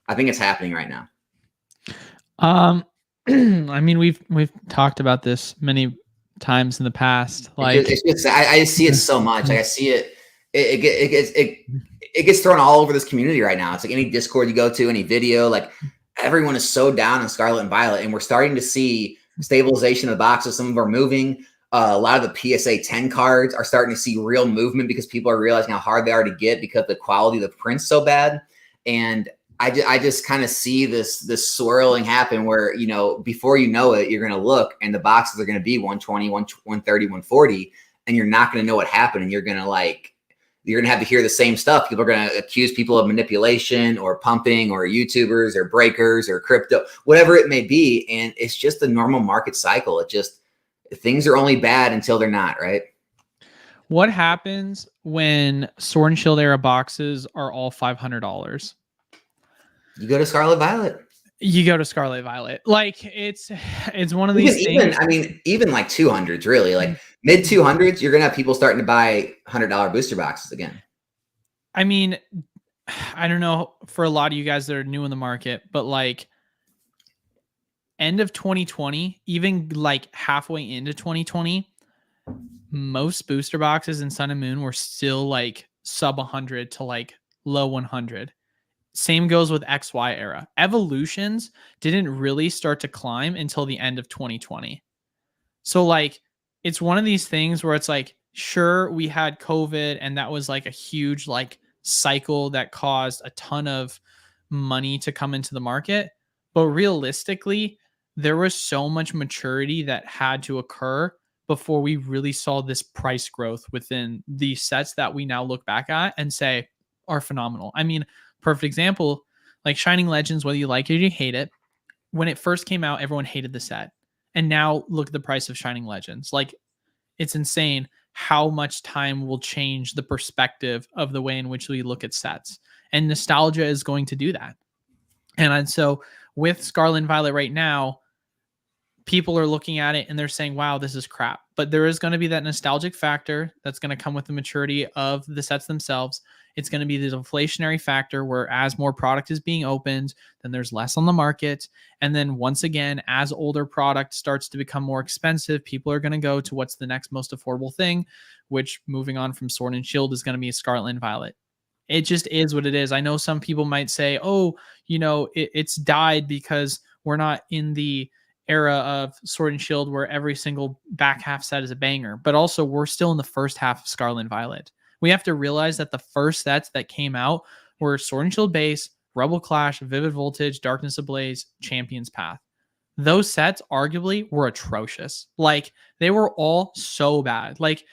I think it's happening right now. I mean, we've talked about this many times in the past. Like it's just, I just see it so much. Like I see it. It gets thrown all over this community right now. It's like any Discord you go to, any video, like everyone is so down on Scarlet and Violet, and we're starting to see stabilization of the boxes. Some of them are moving. A lot of the PSA 10 cards are starting to see real movement because people are realizing how hard they are to get because the quality of the print's so bad. And I just kind of see this swirling happen where, before you know it, you're going to look and the boxes are going to be 120, 130, 140, and you're not going to know what happened. And you're going to have to hear the same stuff. People are going to accuse people of manipulation or pumping or YouTubers or breakers or crypto, whatever it may be. And it's just the normal market cycle. Things are only bad until they're not, right? What happens when Sword and Shield era boxes are all $500? You go to Scarlet Violet. You go to Scarlet Violet. Like it's one of these things. Even like 200s, really, like mid 200s, you're gonna have people starting to buy $100 booster boxes again. I mean, I don't know for a lot of you guys that are new in the market, but like end of 2020, even like halfway into 2020, most booster boxes in Sun and Moon were still like sub 100 to like low 100. Same goes with XY era. Evolutions didn't really start to climb until the end of 2020. So like, it's one of these things where it's like, sure, we had COVID and that was like a huge like cycle that caused a ton of money to come into the market. But realistically, there was so much maturity that had to occur before we really saw this price growth within these sets that we now look back at and say are phenomenal. I mean, perfect example, like Shining Legends, whether you like it or you hate it, when it first came out, everyone hated the set. And now look at the price of Shining Legends. Like, it's insane how much time will change the perspective of the way in which we look at sets. And nostalgia is going to do that. And so with Scarlet and Violet right now, people are looking at it and they're saying, wow, this is crap. But there is going to be that nostalgic factor that's going to come with the maturity of the sets themselves. It's going to be the inflationary factor where as more product is being opened, then there's less on the market. And then once again, as older product starts to become more expensive, people are going to go to what's the next most affordable thing, which moving on from Sword and Shield is going to be Scarlet and Violet. It just is what it is. I know some people might say, oh, it's died because we're not in the era of Sword and Shield where every single back half set is a banger, but also we're still in the first half of Scarlet and Violet. We have to realize that the first sets that came out were Sword and Shield Base, Rebel Clash, Vivid Voltage, Darkness Ablaze, Champions Path. Those sets arguably were atrocious. Like they were all so bad. Like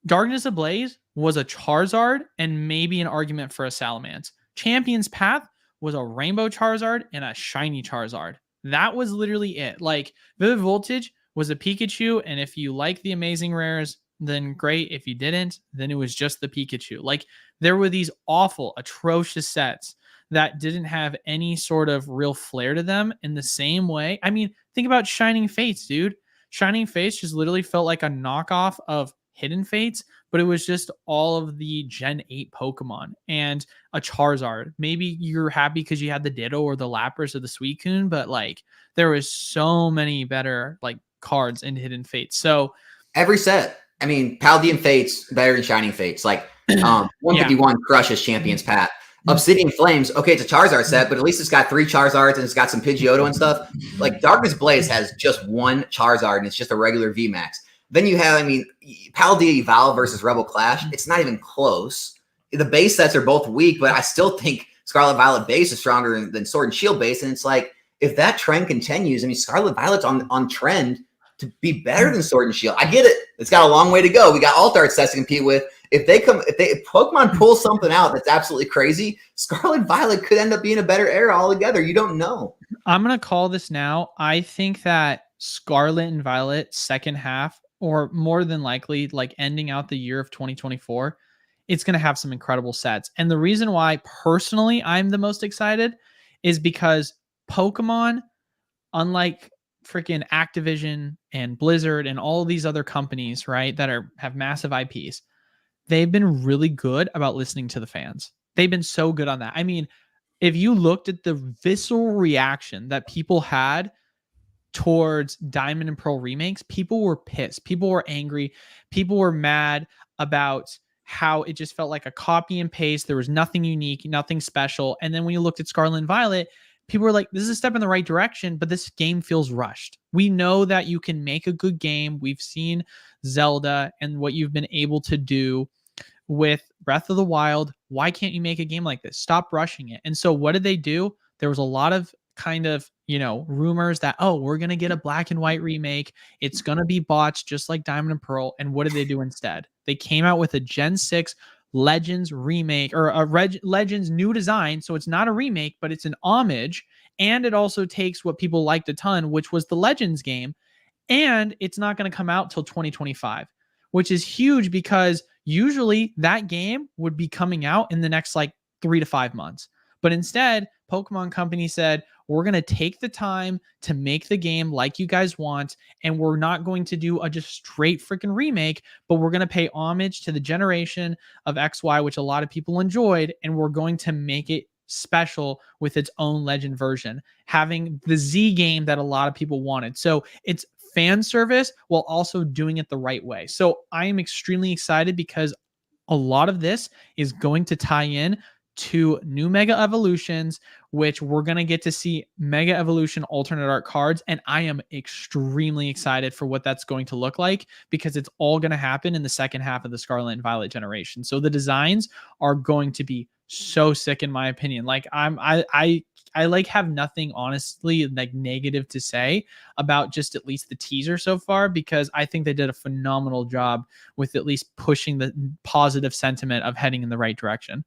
Darkness Ablaze was a Charizard and maybe an argument for a Salamence. Champions Path was a Rainbow Charizard and a Shiny Charizard. That was literally it. Like Vivid Voltage was a Pikachu, and if you like the amazing rares, then great. If you didn't, then it was just the Pikachu. Like there were these awful, atrocious sets that didn't have any sort of real flair to them in the same way. I mean, think about Shining Fates, dude. Shining Fates just literally felt like a knockoff of Hidden Fates, but it was just all of the Gen 8 Pokemon and a Charizard. Maybe you're happy because you had the Ditto or the Lapras or the Suicune, but like there was so many better like cards in Hidden Fates. So every set. I mean, Paldean Fates better than Shining Fates. Like 151 crushes Champions Pat. Obsidian Flames, okay, it's a Charizard set, but at least it's got 3 Charizards and it's got some Pidgeotto and stuff. Like Darkness Blaze has just 1 Charizard and it's just a regular VMAX. Then you have, I mean, Paldea Evolve versus Rebel Clash. It's not even close. The base sets are both weak, but I still think Scarlet Violet base is stronger than Sword and Shield base. And it's like, if that trend continues, I mean, Scarlet Violet's on trend to be better than Sword and Shield. I get it. It's got a long way to go. We got Alt-Art sets to compete with. If Pokemon pull something out that's absolutely crazy, Scarlet Violet could end up being a better era altogether. You don't know. I'm going to call this now. I think that Scarlet and Violet second half, or more than likely, like ending out the year of 2024, it's going to have some incredible sets. And the reason why personally I'm the most excited is because Pokemon, unlike freaking Activision and Blizzard and all these other companies, right, that have massive IPs, they've been really good about listening to the fans. They've been so good on that. I mean, if you looked at the visceral reaction that people had towards Diamond and Pearl remakes, people were pissed. People were angry. People were mad about how it just felt like a copy and paste. There was nothing unique, nothing special. And then when you looked at Scarlet and Violet, people were like, this is a step in the right direction, but this game feels rushed. We know that you can make a good game. We've seen Zelda and what you've been able to do with Breath of the Wild. Why can't you make a game like this? Stop rushing it. And so what did they do? There was a lot of kind of, rumors that, oh, we're going to get a black and white remake. It's going to be bots just like Diamond and Pearl. And what did they do instead? They came out with a Gen 6 Legends remake, or a Legends new design. So it's not a remake, but it's an homage. And it also takes what people liked a ton, which was the Legends game. And it's not going to come out till 2025, which is huge because usually that game would be coming out in the next like 3 to 5 months. But instead, Pokemon Company said, we're going to take the time to make the game like you guys want, and we're not going to do a just straight freaking remake, but we're going to pay homage to the generation of XY, which a lot of people enjoyed, and we're going to make it special with its own Legend version, having the Z game that a lot of people wanted. So it's fan service while also doing it the right way. So I am extremely excited because a lot of this is going to tie in to new Mega Evolutions, which we're going to get to see Mega Evolution alternate art cards. And I am extremely excited for what that's going to look like because it's all going to happen in the second half of the Scarlet and Violet generation. So the designs are going to be so sick in my opinion. Like I like have nothing honestly like negative to say about just at least the teaser so far, because I think they did a phenomenal job with at least pushing the positive sentiment of heading in the right direction.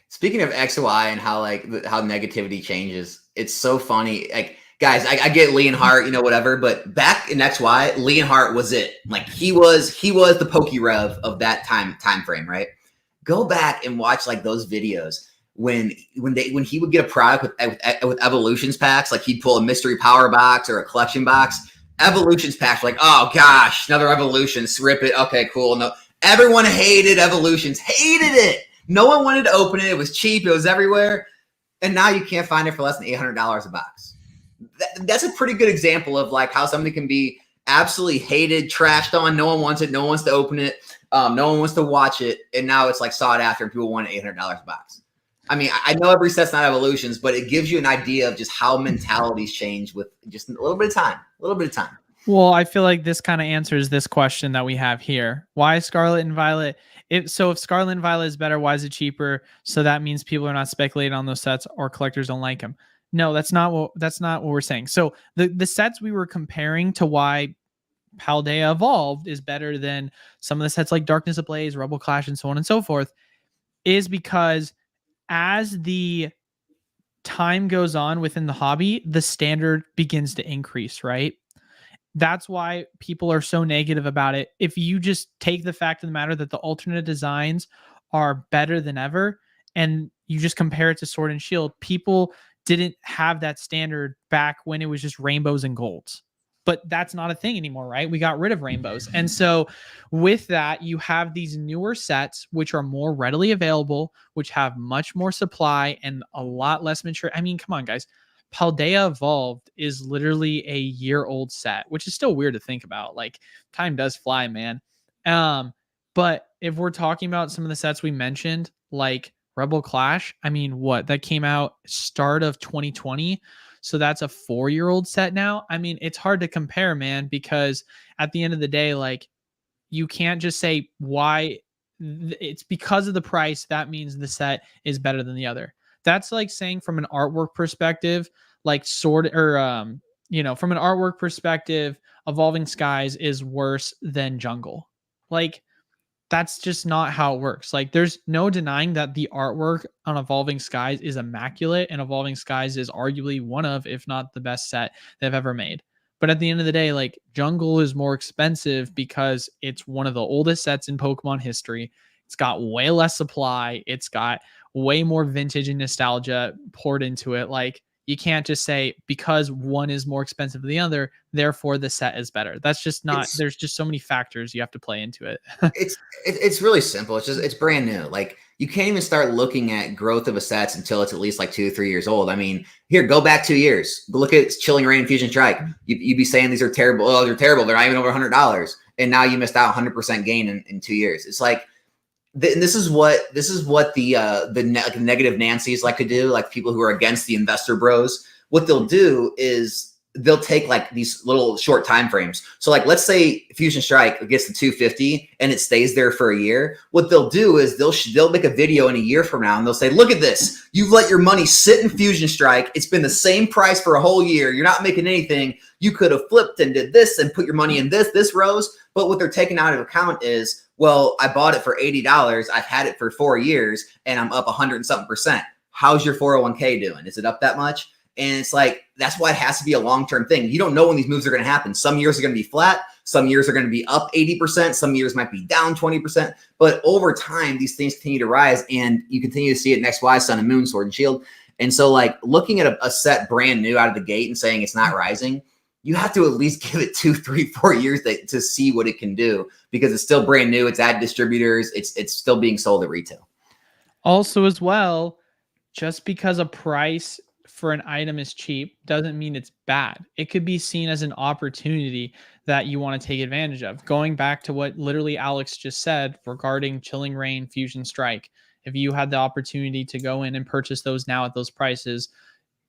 Speaking of XY and how how negativity changes, it's so funny. Like, guys, I get Leonhardt, whatever, but back in XY, Leonhardt was it. Like he was the Pokerev of that time frame, right? Go back and watch like those videos when he would get a product with evolutions packs, like he'd pull a mystery power box or a collection box. Evolutions packs, like, oh gosh, another evolution, rip it. Okay, cool. No, everyone hated evolutions, hated it. No one wanted to open it. It was cheap. It was everywhere. And now you can't find it for less than $800 a box. That's a pretty good example of like how something can be absolutely hated, trashed on. No one wants it. No one wants to open it. No one wants to watch it. And now it's like sought after and people want it $800 a box. I mean, I know every set's not evolutions, but it gives you an idea of just how mentalities change with just a little bit of time. Well, I feel like this kind of answers this question that we have here. Why Scarlet and Violet? If Scarlet and Violet is better, why is it cheaper? So that means people are not speculating on those sets or collectors don't like them. No, that's not what we're saying. So the sets we were comparing to why Paldea Evolved is better than some of the sets like Darkness Ablaze, Rebel Clash, and so on and so forth is because as the time goes on within the hobby, the standard begins to increase, right? That's why people are so negative about it. If you just take the fact of the matter that the alternate designs are better than ever, and you just compare it to Sword and Shield, people didn't have that standard back when it was just rainbows and golds. but that's not a thing anymore, right? We got rid of rainbows. And so with that, you have these newer sets, which are more readily available, which have much more supply and a lot less mature. I mean, come on, guys. Paldea Evolved is literally a year-old set, which is still weird to think about. Like, time does fly, man. But if we're talking about some of the sets we mentioned, like Rebel Clash, I mean, what? That came out start of 2020. So that's a 4-year-old set now. I mean, it's hard to compare, man, because at the end of the day, like, you can't just say why it's because of the price. That means the set is better than the other. That's like saying from an artwork perspective, like from an artwork perspective, Evolving Skies is worse than Jungle. Like, that's just not how it works. Like, there's no denying that the artwork on Evolving Skies is immaculate, and Evolving Skies is arguably one of, if not the best set they've ever made. But at the end of the day, like, Jungle is more expensive because it's one of the oldest sets in Pokemon history. It's got way less supply. It's got way more vintage and nostalgia poured into it. Like, you can't just say because one is more expensive than the other, therefore the set is better. That's just not, there's just so many factors you have to play into it. It's really simple. It's brand new. Like, you can't even start looking at growth of a sets until it's at least like 2 or 3 years old. I mean, here, go back 2 years. Look at Chilling Reign and Fusion Strike. You'd be saying these are terrible. Oh, they're terrible. They're not even over $100. And now you missed out 100% gain in 2 years. It's like, and this is what the negative Nancy's like to do, like people who are against the investor bros. What they'll do is they'll take like these little short time frames. So like, let's say Fusion Strike gets to 250 and it stays there for a year. What they'll do is they'll make a video in a year from now and they'll say, look at this. You've let your money sit in Fusion Strike. It's been the same price for a whole year. You're not making anything. You could have flipped and did this and put your money in this rows. But what they're taking out of account is, well, I bought it for $80. I've had it for 4 years and I'm up 100 and something percent. How's your 401k doing? Is it up that much? And it's like, that's why it has to be a long-term thing. You don't know when these moves are going to happen. Some years are going to be flat. Some years are going to be up 80%. Some years might be down 20%. But over time, these things continue to rise, and you continue to see it in XY, Sun and Moon, Sword and Shield. And so, like, looking at a set brand new out of the gate and saying it's not rising, you have to at least give it 2, 3, 4 years to see what it can do, because it's still brand new. It's at distributors. It's still being sold at retail. Also, as well, just because a price for an item is cheap doesn't mean it's bad. It could be seen as an opportunity that you want to take advantage of. Going back to what literally Alex just said regarding Chilling Reign, Fusion Strike, if you had the opportunity to go in and purchase those now at those prices,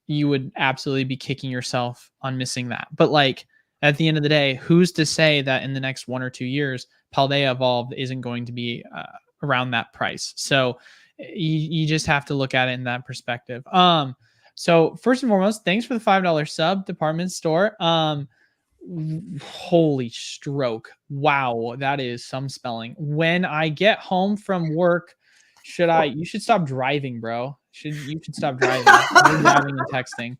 you would absolutely be kicking yourself on missing that. But like, at the end of the day, who's to say that in the next 1 or 2 years, Paldea Evolved isn't going to be around that price? So you just have to look at it in that perspective. So first and foremost, thanks for the $5 sub, Department Store. Holy stroke. Wow, that is some spelling. When I get home from work, you should stop driving, bro. You should stop driving. You're driving and texting.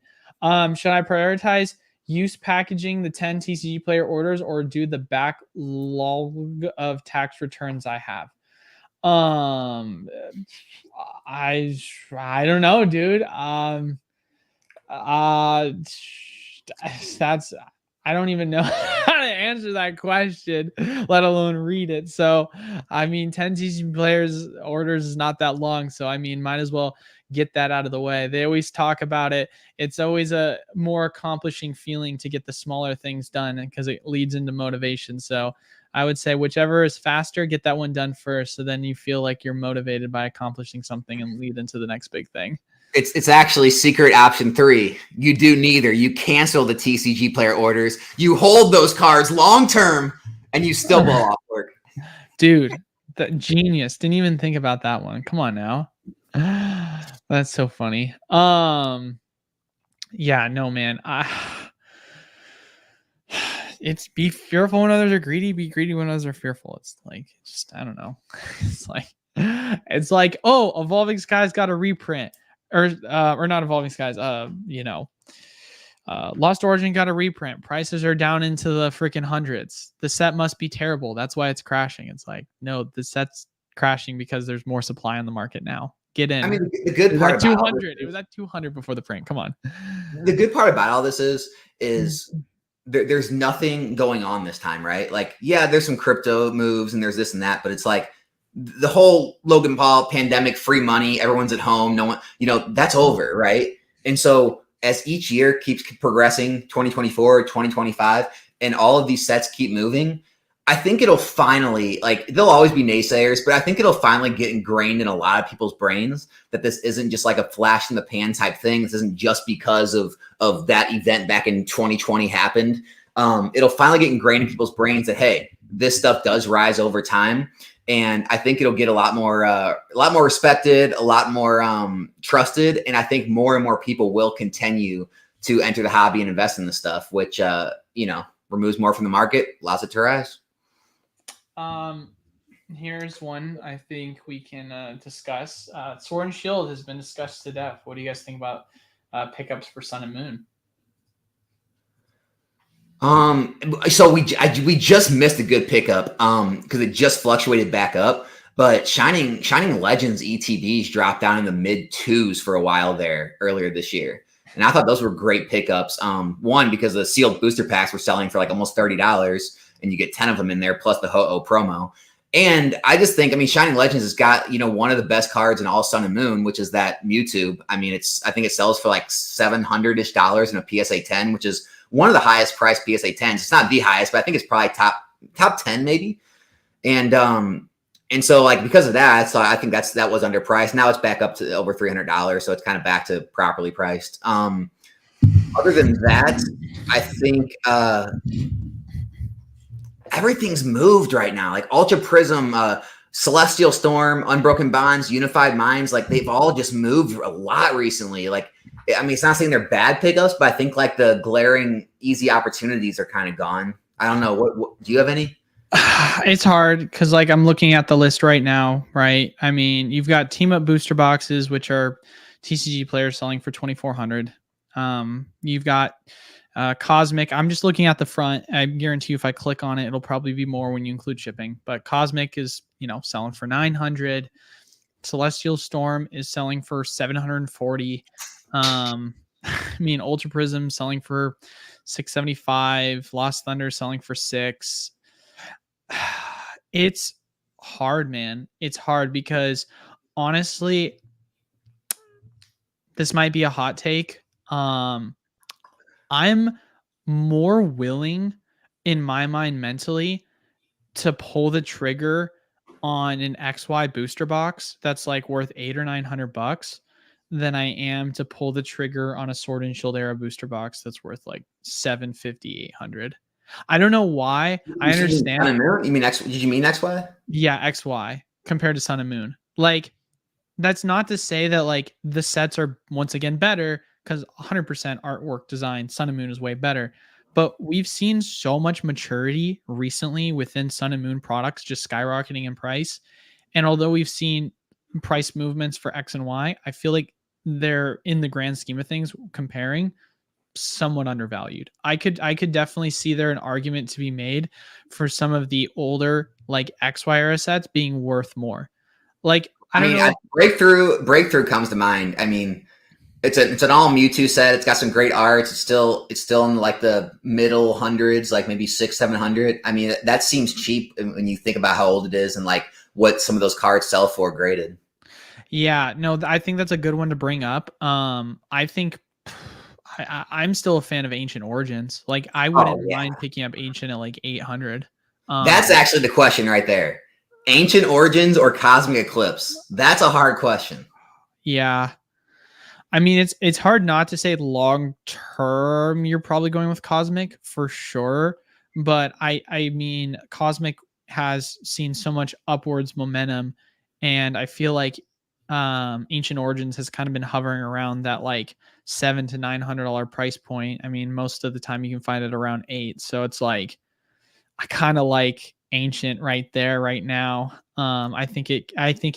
Should I prioritize use packaging the 10 TCG player orders or do the backlog of tax returns I have? I don't know, dude. That's, I don't even know how to answer that question, let alone read it. So, I mean, 10 TCG players orders is not that long. So, I mean, might as well get that out of the way. They always talk about it. It's always a more accomplishing feeling to get the smaller things done because it leads into motivation. So I would say whichever is faster, get that one done first. So then you feel like you're motivated by accomplishing something and lead into the next big thing. It's actually secret option 3. You do neither. You cancel the TCG player orders. You hold those cards long term, and you still blow off work. Dude, the genius. Didn't even think about that one. Come on now. That's so funny. Yeah, no, man. It's be fearful when others are greedy. Be greedy when others are fearful. It's like, just, I don't know. It's like, oh, Evolving Skies got a reprint. Or not Evolving Skies, Lost Origin got a reprint. Prices are down into the freaking hundreds. The set must be terrible. That's why it's crashing. It's like, no, the set's crashing because there's more supply on the market now. Get in. I mean, the good part about 200. It was at 200 before the print. Come on. The good part about all this is there's nothing going on this time, right? Like, yeah, there's some crypto moves and there's this and that, but it's like the whole Logan Paul pandemic, free money, everyone's at home, no one, that's over, right? And so as each year keeps progressing, 2024, 2025, and all of these sets keep moving, I think it'll finally, like, there'll always be naysayers, but I think it'll finally get ingrained in a lot of people's brains that this isn't just like a flash in the pan type thing. This isn't just because of that event back in 2020 happened. It'll finally get ingrained in people's brains that, hey, this stuff does rise over time. And I think it'll get a lot more respected, a lot more trusted. And I think more and more people will continue to enter the hobby and invest in this stuff, which, removes more from the market, allows it to rise. Here's one I think we can discuss. Sword and Shield has been discussed to death. What do you guys think about pickups for Sun and Moon? So we just missed a good pickup because it just fluctuated back up. But Shining Legends ETBs dropped down in the mid 2s for a while there earlier this year. And I thought those were great pickups. One, because the sealed booster packs were selling for like almost $30 and you get 10 of them in there plus the Ho-Oh promo. And I just think, Shining Legends has got, one of the best cards in all Sun and Moon, which is that Mewtwo. I think it sells for like $700-ish in a PSA 10, which is one of the highest priced PSA 10s. It's not the highest, but I think it's probably top 10 maybe. And so like because of that, so I think that was underpriced. Now it's back up to over $300, so it's kind of back to properly priced. Other than that, I think everything's moved right now. Like Ultra Prism, Celestial Storm, Unbroken Bonds, Unified Minds, like they've all just moved a lot recently. Like, it's not saying they're bad pickups, but I think like the glaring easy opportunities are kind of gone. I don't know. What do you have any? It's hard because like I'm looking at the list right now, right? You've got team up booster boxes, which are TCG players selling for $2,400. You've got Cosmic. I'm just looking at the front. I guarantee you if I click on it, it'll probably be more when you include shipping. But Cosmic is, selling for $900. Celestial Storm is selling for $740. Ultra Prism selling for $675. Lost Thunder selling for $6. It's hard, man. It's hard because honestly, this might be a hot take. I'm more willing in my mind mentally to pull the trigger on an XY booster box that's like worth $800 or $900 than I am to pull the trigger on a Sword and Shield era booster box that's worth like $750, $800. I don't know why. I understand. You mean X? Did you mean XY? Yeah, XY compared to Sun and Moon. Like, that's not to say that like the sets are once again better because 100% artwork design, Sun and Moon is way better. But we've seen so much maturity recently within Sun and Moon products just skyrocketing in price. And although we've seen price movements for X and Y, I feel like they're in the grand scheme of things comparing somewhat undervalued. I could definitely see there an argument to be made for some of the older like XY era sets being worth more. Like I don't know. Breakthrough comes to mind. It's an all Mewtwo set. It's got some great arts. It's still in like the middle hundreds, like maybe $600-$700. That seems cheap when you think about how old it is and like what some of those cards sell for graded. Yeah, no, I think that's a good one to bring up. I think I'm still a fan of Ancient Origins. Like I wouldn't mind picking up Ancient at like 800. That's actually the question right there. Ancient Origins or Cosmic Eclipse? That's a hard question. Yeah. It's hard not to say long term you're probably going with Cosmic for sure, but I Cosmic has seen so much upwards momentum, and I feel like Ancient Origins has kind of been hovering around that like $700 to $900 price point. Most of the time you can find it around $8. So it's like I kind of like Ancient right there right now. I think it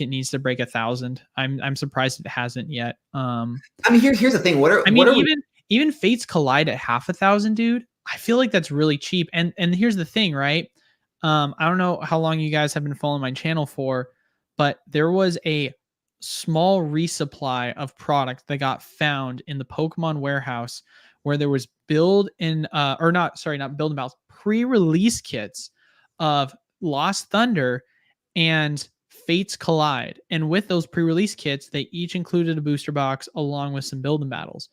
needs to break 1,000. I'm surprised it hasn't yet. Here's the thing. Even Fates Collide at 500,000, dude. I feel like that's really cheap. And here's the thing, right? I don't know how long you guys have been following my channel for, but there was a small resupply of product that got found in the Pokemon warehouse where there was build and or not, sorry, not build and battles, pre-release kits of Lost Thunder and Fates Collide. And with those pre-release kits, they each included a booster box along with some build and battles.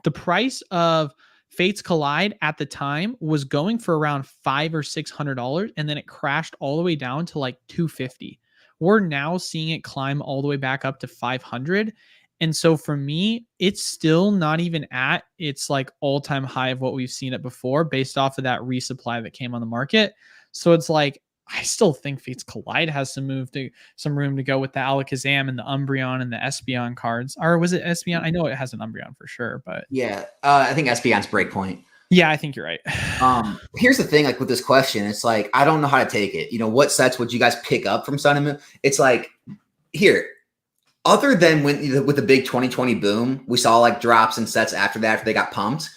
The price of Fates Collide at the time was going for around $500 or $600, and then it crashed all the way down to like $250. We're now seeing it climb all the way back up to $500. And so for me, it's still not even at its like all-time high of what we've seen it before based off of that resupply that came on the market. So it's like, I still think Fates Collide has some room to go with the Alakazam and the Umbreon and the Espeon cards. Or was it Espeon? I know it has an Umbreon for sure, but yeah, I think Espeon's Breakpoint. Yeah, I think you're right. Here's the thing, like with this question, it's like I don't know how to take it. You know, what sets would you guys pick up from Sun and Moon? It's like here, other than when with the big 2020 boom, we saw like drops and sets after that after they got pumped.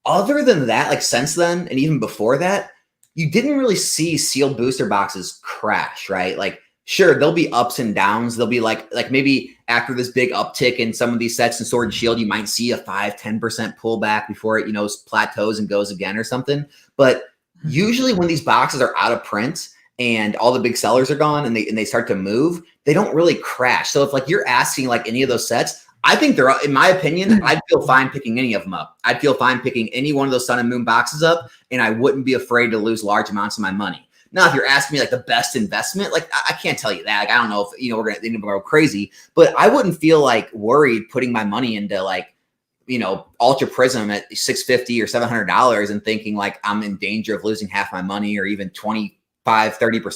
Other than that, like since then and even before that, you didn't really see sealed booster boxes crash, right? Like, sure, there'll be ups and downs. There'll be like maybe after this big uptick in some of these sets in Sword and Shield, you might see a 5-10% pullback before it, you know, plateaus and goes again or something. But usually when these boxes are out of print and all the big sellers are gone and they start to move, they don't really crash. So if like you're asking like any of those sets, I think they're, in my opinion, I'd feel fine picking any of them up. I'd feel fine picking any one of those Sun and Moon boxes up, and I wouldn't be afraid to lose large amounts of my money. Now, if you're asking me like the best investment, like I can't tell you that. Like, I don't know if, you know, we're going to go crazy, but I wouldn't feel like worried putting my money into like, you know, Ultra Prism at $650 or $700 and thinking like I'm in danger of losing half my money or even 25-30%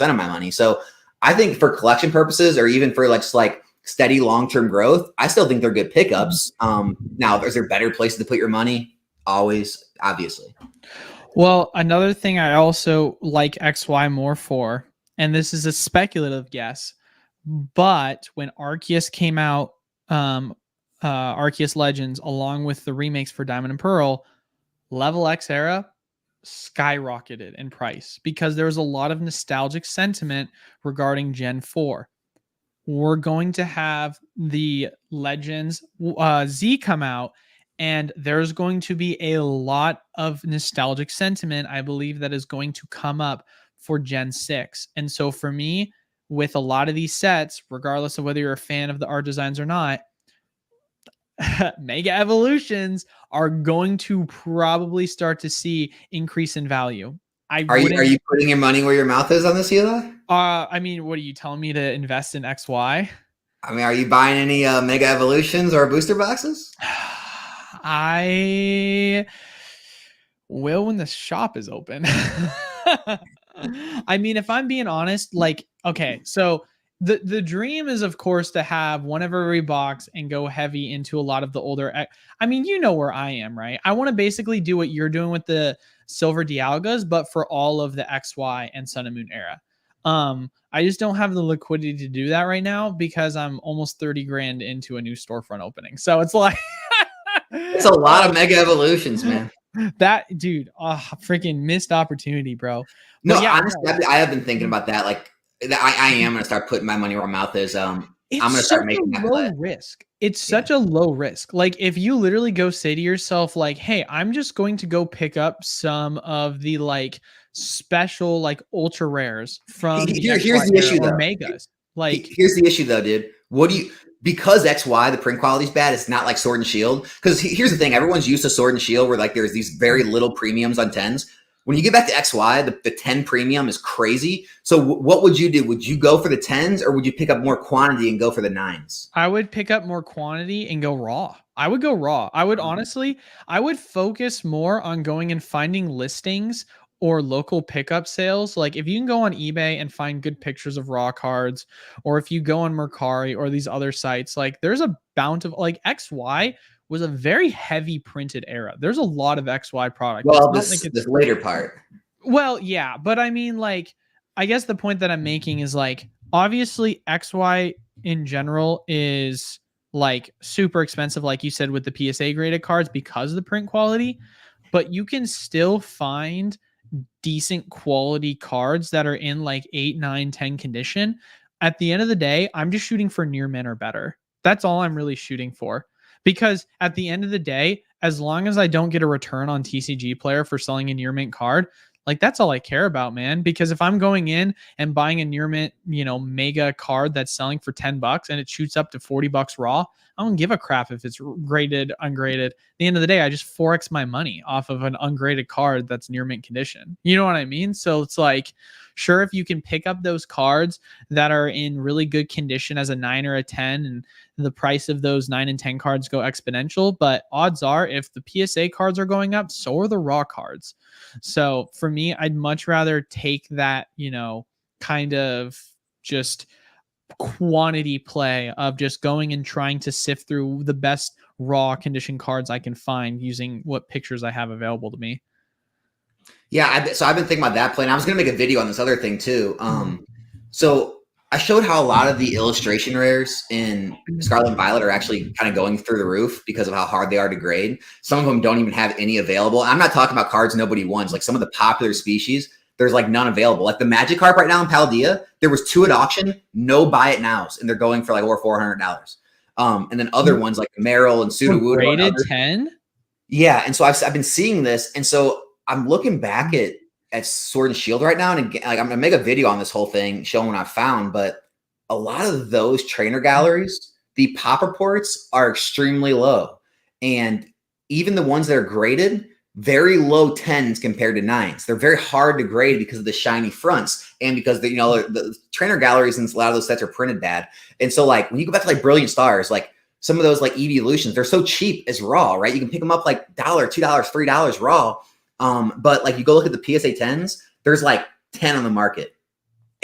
of my money. So I think for collection purposes or even for like just like steady long-term growth, I still think they're good pickups. Now, is there better places to put your money? Always, obviously. Well, another thing I also like XY more for, and this is a speculative guess, but when Arceus came out, Arceus Legends, along with the remakes for Diamond and Pearl, Level X era skyrocketed in price because there was a lot of nostalgic sentiment regarding Gen 4. We're going to have the Legends Z come out, and there's going to be a lot of nostalgic sentiment, I believe, that is going to come up for Gen 6. And so for me, with a lot of these sets, regardless of whether you're a fan of the art designs or not, Mega Evolutions are going to probably start to see increase in value. Are you putting your money where your mouth is on this, Hila? I mean, what are you telling me to invest in XY? I mean, are you buying any Mega Evolutions or booster boxes? I will when the shop is open. I mean, if I'm being honest, like, okay, so the dream is, of course, to have one of every box and go heavy into a lot of the older. I mean, you know where I am, right? I want to basically do what you're doing with the Silver Dialgas, but for all of the XY and Sun and Moon era. I just don't have the liquidity to do that right now because I'm almost 30 grand into a new storefront opening. So it's like it's a lot of Mega Evolutions, man. That dude, freaking missed opportunity, bro. No, yeah, honestly, I have been thinking about that. Like, I am gonna start putting my money where my mouth is. I'm gonna start making that low risk. It's such a low risk. Like, if you literally go say to yourself, like, "Hey, I'm just going to go pick up some of the like special, like ultra rares from here's the issue though. Megas." Like, here's the issue though, dude. Because XY, the print quality is bad, it's not like Sword and Shield. Because here's the thing, everyone's used to Sword and Shield where like there's these very little premiums on 10s. When you get back to XY, the 10 premium is crazy. So what would you do? Would you go for the 10s or would you pick up more quantity and go for the 9s? I would pick up more quantity and go raw. I would go raw. I would honestly, I would focus more on going and finding listings or local pickup sales. Like if you can go on eBay and find good pictures of raw cards, or if you go on Mercari or these other sites, like there's a bountiful, like XY was a very heavy printed era. There's a lot of XY product. Well, this later part. Well, yeah, but I mean, like, I guess the point that I'm making is like, obviously XY in general is like super expensive, like you said, with the PSA graded cards because of the print quality, but you can still find decent quality cards that are in like 8, 9, 10 condition. At the end of the day, I'm just shooting for near mint or better. That's all I'm really shooting for. Because at the end of the day, as long as I don't get a return on TCG Player for selling a near mint card, like that's all I care about, man. Because if I'm going in and buying a near mint, mega card that's selling for $10 and it shoots up to $40 raw, I don't give a crap if it's graded, ungraded. At the end of the day, I just forex my money off of an ungraded card that's near mint condition. You know what I mean? So it's like, sure, if you can pick up those cards that are in really good condition as a 9 or a 10, and the price of those 9 and 10 cards go exponential, but odds are if the PSA cards are going up, so are the raw cards. So for me, I'd much rather take that, kind of just quantity play of just going and trying to sift through the best raw condition cards I can find using what pictures I have available to me. Yeah, so I've been thinking about that play, and I was going to make a video on this other thing too. So I showed how a lot of the illustration rares in Scarlet and Violet are actually kind of going through the roof because of how hard they are to grade. Some of them don't even have any available. I'm not talking about cards nobody wants. Like some of the popular species, there's like none available. Like the Magic card right now in Paldea, there was 2 at auction, no buy it nows, and they're going for like over $400. And then other ones like Meryl and Sudowoodo. Rated 10? Yeah, and so I've been seeing this, and so I'm looking back at Sword and Shield right now, and again, like I'm gonna make a video on this whole thing showing what I found. But a lot of those trainer galleries, the pop reports are extremely low, and even the ones that are graded, very low 10s compared to 9s. They're very hard to grade because of the shiny fronts and because the trainer galleries and a lot of those sets are printed bad. And so like when you go back to like Brilliant Stars, like some of those like evolutions, they're so cheap as raw, right? You can pick them up like $1, $2, $3 raw. But like you go look at the PSA 10s, there's like 10 on the market.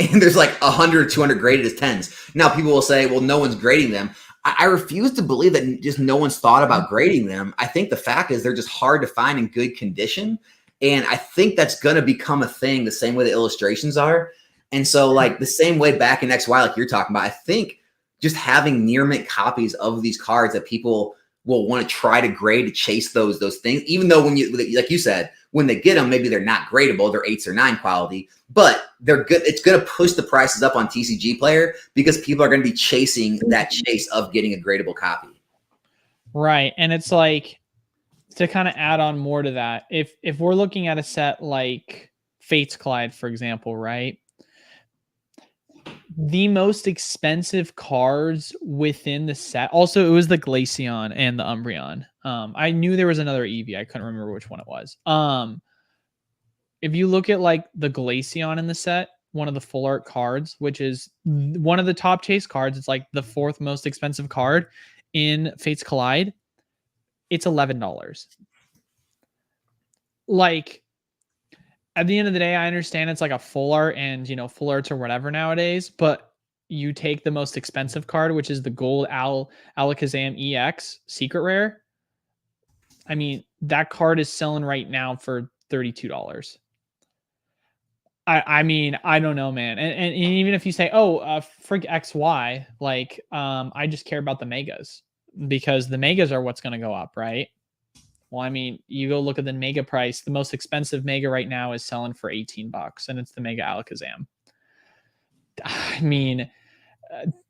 And there's like 100, 200 graded as 10s. Now people will say, well, no one's grading them. I refuse to believe that just no one's thought about grading them. I think the fact is they're just hard to find in good condition. And I think that's going to become a thing the same way the illustrations are. And so like the same way back in XY, like you're talking about, I think just having near mint copies of these cards that people will want to try to grade to chase those things, even though when you, like you said, when they get them, maybe they're not gradable, they're 8s or 9 quality, but they're good. It's going to push the prices up on TCG Player because people are going to be chasing that chase of getting a gradable copy. Right. And it's like, to kind of add on more to that, if we're looking at a set like Fates Collide, for example, right? The most expensive cards within the set. Also, it was the Glaceon and the Umbreon. I knew there was another Eevee. I couldn't remember which one it was. If you look at like the Glaceon in the set, one of the full art cards, which is one of the top chase cards, it's like the 4th most expensive card in Fates Collide. It's $11. Like, at the end of the day, I understand it's like a full art and, full arts or whatever nowadays, but you take the most expensive card, which is the gold Alakazam EX secret rare. I mean, that card is selling right now for $32. I mean, I don't know, man. And even if you say, frig XY, like, I just care about the megas because the megas are what's going to go up, right? Well, I mean, you go look at the mega price. The most expensive mega right now is selling for $18, and it's the Mega Alakazam. I mean,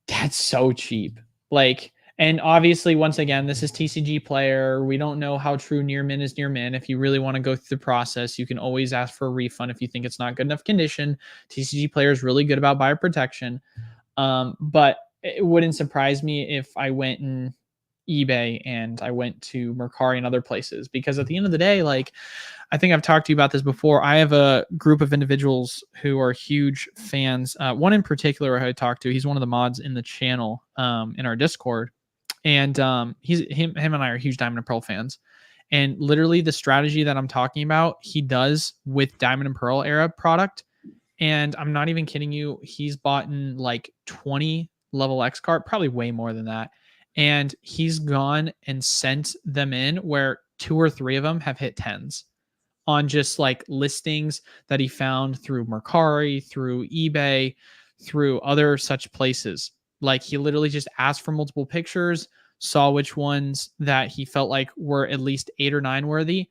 that's so cheap. Like, and obviously, once again, this is TCG Player. We don't know how true near mint is near mint. If you really want to go through the process, you can always ask for a refund if you think it's not good enough condition. TCG Player is really good about buyer protection. But it wouldn't surprise me if I went and eBay and I went to Mercari and other places, because at the end of the day, like, I think I've talked to you about this before. I have a group of individuals who are huge fans. One in particular I talked to, he's one of the mods in the channel, in our Discord. And him and I are huge Diamond and Pearl fans. And literally the strategy that I'm talking about, he does with Diamond and Pearl era product. And I'm not even kidding you. He's bought in like 20 level X card, probably way more than that. And he's gone and sent them in where 2 or 3 of them have hit 10s on just like listings that he found through Mercari, through eBay, through other such places. Like, he literally just asked for multiple pictures, saw which ones that he felt like were at least 8 or 9 worthy,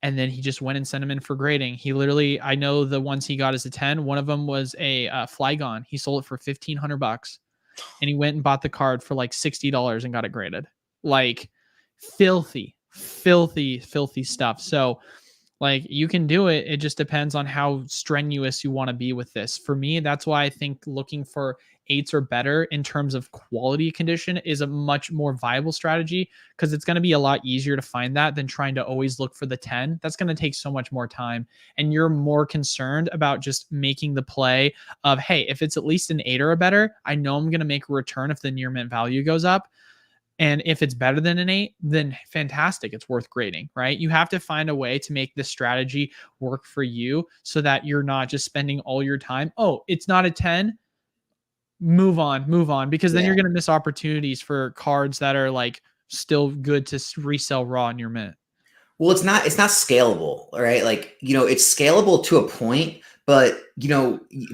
and then he just went and sent them in for grading. He literally, I know the ones he got as a 10. One of them was a Flygon. He sold it for $1,500. And he went and bought the card for like $60 and got it graded. Like, filthy stuff. So like you can do it. It just depends on how strenuous you want to be with this. For me, that's why I think looking for 8s or better in terms of quality condition is a much more viable strategy, because it's going to be a lot easier to find that than trying to always look for the 10. That's going to take so much more time. And you're more concerned about just making the play of, hey, if it's at least an 8 or a better, I know I'm going to make a return if the near mint value goes up. And if it's better than an 8, then fantastic. It's worth grading, right? You have to find a way to make this strategy work for you so that you're not just spending all your time. Oh, it's not a 10. Move on. Because then you're going to miss opportunities for cards that are like still good to resell raw in your mint. Well, it's not scalable, right? Like, it's scalable to a point, but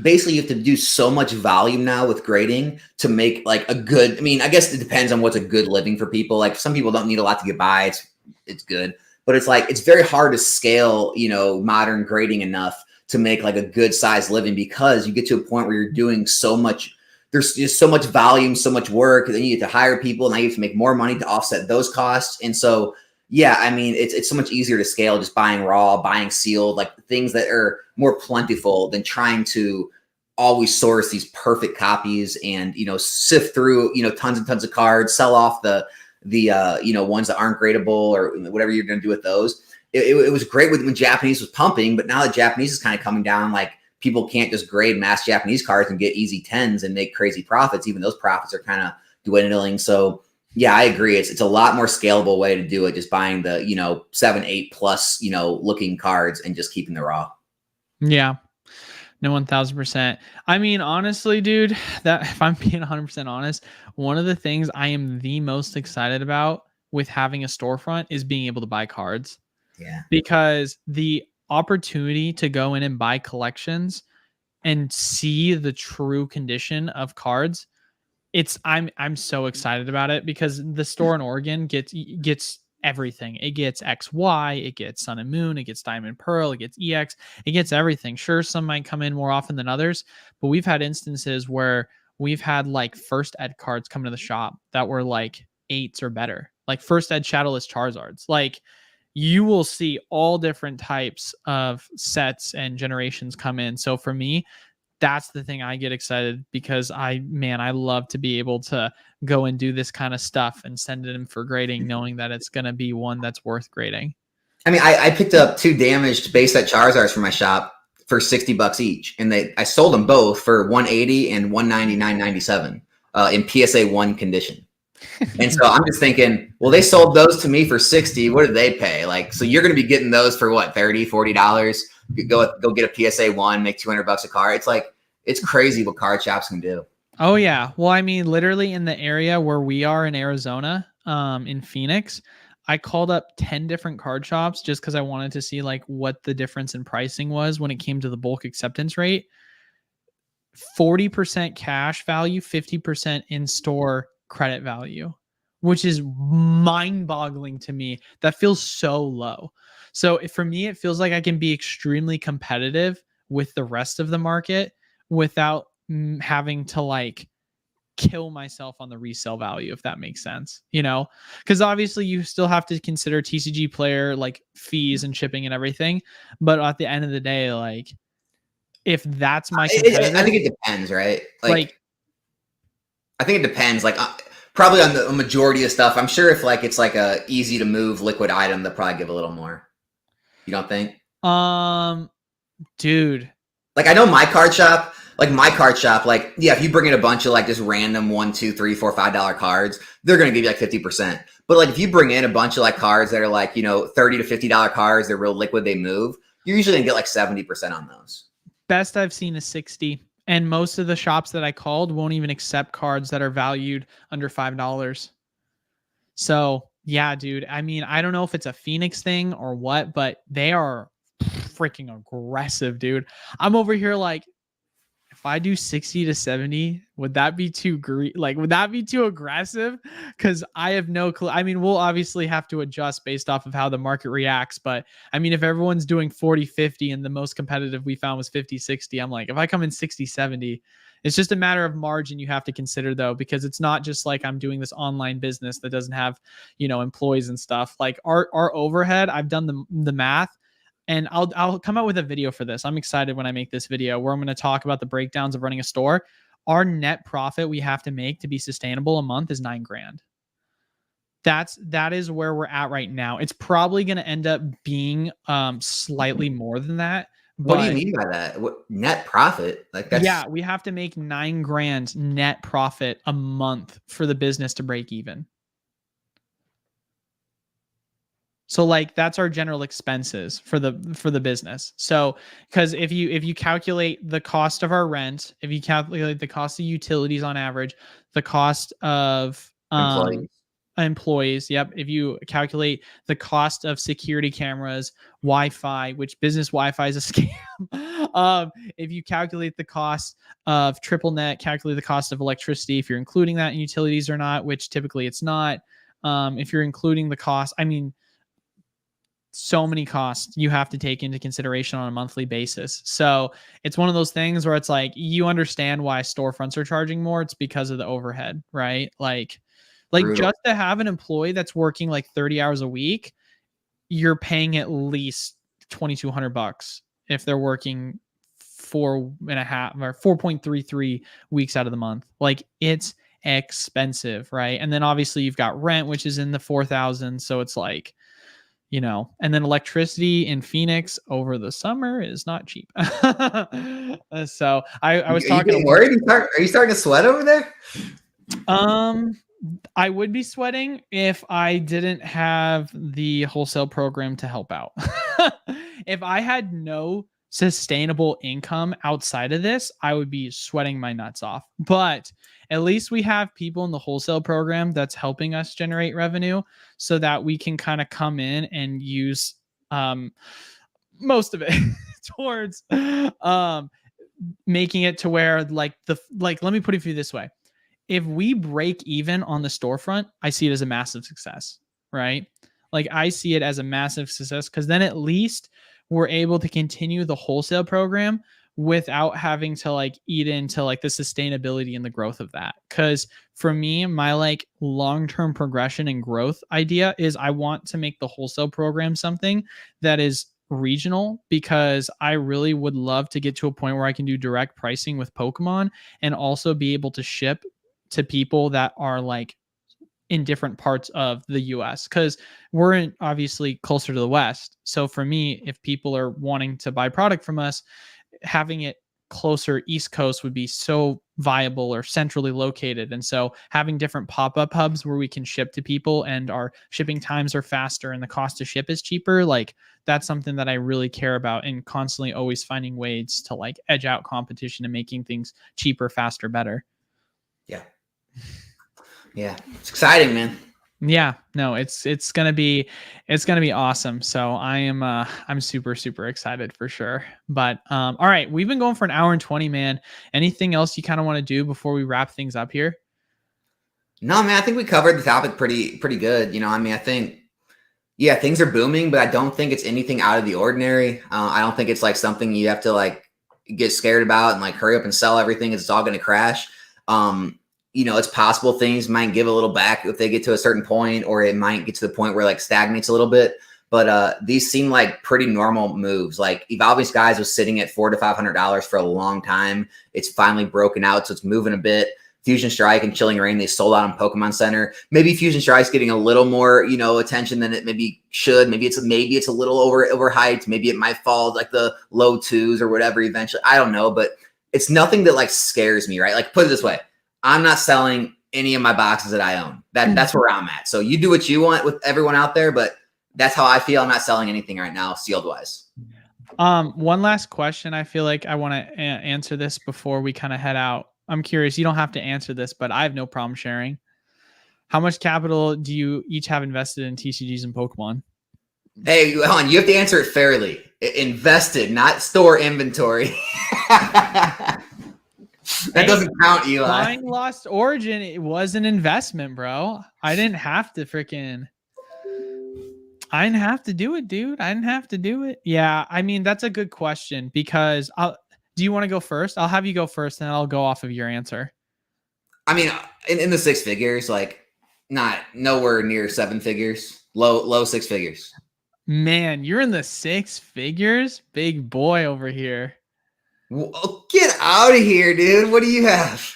basically you have to do so much volume now with grading to make like a good, I mean, I guess it depends on what's a good living for people. Like some people don't need a lot to get by. It's good, but it's like, it's very hard to scale, modern grading enough to make like a good size living, because you get to a point where you're doing so much, there's just so much volume, so much work, and then you get to hire people, and now you have to make more money to offset those costs. And so, yeah, I mean, it's so much easier to scale just buying raw, buying sealed, like things that are more plentiful than trying to always source these perfect copies and, sift through, tons and tons of cards, sell off the ones that aren't gradable or whatever you're going to do with those. It was great when Japanese was pumping, but now that Japanese is kind of coming down, like people can't just grade mass Japanese cards and get easy 10s and make crazy profits. Even those profits are kind of dwindling. So, yeah, I agree. It's a lot more scalable way to do it. Just buying the, 7, 8 plus, looking cards and just keeping the raw. Yeah, no, 1000%. I mean, honestly, dude, that if I'm being 100% honest, one of the things I am the most excited about with having a storefront is being able to buy cards. Yeah. Because the opportunity to go in and buy collections and see the true condition of cards, I'm so excited about it, because the store in Oregon gets everything. It gets XY, it gets Sun and Moon, it gets Diamond Pearl, it gets EX, it gets everything. Sure, some might come in more often than others, but we've had instances where we've had like first ed cards come to the shop that were like 8s or better, like first ed Shadowless Charizards. Like you will see all different types of sets and generations come in. So for me, that's the thing I get excited, because I love to be able to go and do this kind of stuff and send it in for grading, knowing that it's going to be one that's worth grading. I mean, I picked up 2 damaged base set Charizards from my shop for $60 each, and I sold them both for $180 and $199.97 in PSA 1 condition. And so I'm just thinking, well, they sold those to me for $60. What did they pay? Like, so you're going to be getting those for what, $30, $40? Go get a PSA 1, make $200 a card. It's like, it's crazy what card shops can do. Oh yeah. Well, I mean, literally in the area where we are in Arizona, in Phoenix, I called up 10 different card shops just because I wanted to see like what the difference in pricing was when it came to the bulk acceptance rate. 40% cash value, 50% in-store credit value, which is mind-boggling to me. That feels so low. So for me, it feels like I can be extremely competitive with the rest of the market without having to like kill myself on the resale value, if that makes sense, because obviously you still have to consider TCG player like fees and shipping and everything. But at the end of the day, like if that's my competitive, I think it depends, right? Like I think it depends. Like probably on the majority of stuff. I'm sure if like it's like a easy to move liquid item, they'll probably give a little more. You don't think? Dude. Like I know my card shop, like yeah, if you bring in a bunch of like just random $1, $2, $3, $4, $5 cards, they're gonna give you like 50%. But like if you bring in a bunch of like cards that are like, $30 to $50 cards, they're real liquid, they move, you're usually gonna get like 70% on those. Best I've seen is 60. And most of the shops that I called won't even accept cards that are valued under $5. So yeah, dude. I mean, I don't know if it's a Phoenix thing or what, but they are freaking aggressive, dude. I'm over here like, if I do 60 to 70, would that be too would that be too aggressive? Because I have no clue. I mean, we'll obviously have to adjust based off of how the market reacts. But I mean, if everyone's doing 40, 50 and the most competitive we found was 50, 60, I'm like, if I come in 60, 70, It's just a matter of margin you have to consider though, because it's not just like I'm doing this online business that doesn't have, employees and stuff. Like our overhead, I've done the math, and I'll come out with a video for this. I'm excited when I make this video where I'm going to talk about the breakdowns of running a store. Our net profit we have to make to be sustainable a month is $9,000. That is where we're at right now. It's probably going to end up being slightly more than that. What do you mean by that? What, net profit? Like that's yeah, we have to make $9,000 net profit a month for the business to break even. So like that's our general expenses for the business. So because if you calculate the cost of our rent, if you calculate the cost of utilities on average, the cost of employees, yep. If you calculate the cost of security cameras, Wi-Fi, which business Wi-Fi is a scam. If you calculate the cost of triple net, calculate the cost of electricity, if you're including that in utilities or not, which typically it's not. If you're including the cost, I mean, so many costs you have to take into consideration on a monthly basis. So it's one of those things where it's like, you understand why storefronts are charging more. It's because of the overhead, right? Like brutal. Just to have an employee that's working like 30 hours a week, you're paying at least $2,200 if they're working 4.5 or 4.33 weeks out of the month. Like it's expensive, right? And then obviously you've got rent, which is in the 4,000. So it's like, and then electricity in Phoenix over the summer is not cheap. So I was talking. Are you worried? Are you starting to sweat over there? I would be sweating if I didn't have the wholesale program to help out. If I had no sustainable income outside of this, I would be sweating my nuts off. But at least we have people in the wholesale program that's helping us generate revenue so that we can kind of come in and use most of it towards making it to where like let me put it for you this way. If we break even on the storefront, I see it as a massive success, right? Like I see it as a massive success because then at least we're able to continue the wholesale program without having to like eat into like the sustainability and the growth of that. Because for me, my like long-term progression and growth idea is I want to make the wholesale program something that is regional, because I really would love to get to a point where I can do direct pricing with Pokémon and also be able to ship to people that are like in different parts of the US, because we're obviously closer to the West. So for me, if people are wanting to buy product from us, having it closer East Coast would be so viable or centrally located. And so having different pop-up hubs where we can ship to people and our shipping times are faster and the cost to ship is cheaper, like that's something that I really care about, and constantly always finding ways to like edge out competition and making things cheaper, faster, better. Yeah, it's exciting, man. Yeah, no, it's gonna be awesome. So I'm super excited for sure. But all right, we've been going for an hour and 20, man. Anything else you kind of want to do before we wrap things up here? No, man, I think we covered the topic pretty good. I mean, I think things are booming, but I don't think it's anything out of the ordinary. I don't think it's like something you have to like get scared about and like hurry up and sell everything. It's all going to crash. It's possible things might give a little back if they get to a certain point, or it might get to the point where like stagnates a little bit. But these seem like pretty normal moves. Like Evolve Skies was sitting at $400 to $500 for a long time. It's finally broken out, so it's moving a bit. Fusion Strike and Chilling Reign, they sold out on Pokemon Center. Maybe Fusion Strike's getting a little more, attention than it maybe should. Maybe it's a little overhyped. Maybe it might fall like the low 2s or whatever eventually. I don't know, but it's nothing that like scares me, right? Like put it this way. I'm not selling any of my boxes that I own. That's where I'm at. So you do what you want with everyone out there, but that's how I feel. I'm not selling anything right now, sealed wise. One last question. I feel like I want to answer this before we kind of head out. I'm curious. You don't have to answer this, but I have no problem sharing. How much capital do you each have invested in TCGs and Pokemon? Hey, hold on. You have to answer it fairly. Invested, not store inventory. That doesn't count, Eli. Buying Lost Origin, it was an investment, bro. I didn't have to do it, dude. I didn't have to do it. Yeah, I mean, that's a good question, because Do you want to go first? I'll have you go first, and I'll go off of your answer. I mean, in the 6 figures, like not nowhere near 7 figures, low 6 figures. Man, you're in the 6 figures, big boy over here. Well, get out of here, dude. What do you have?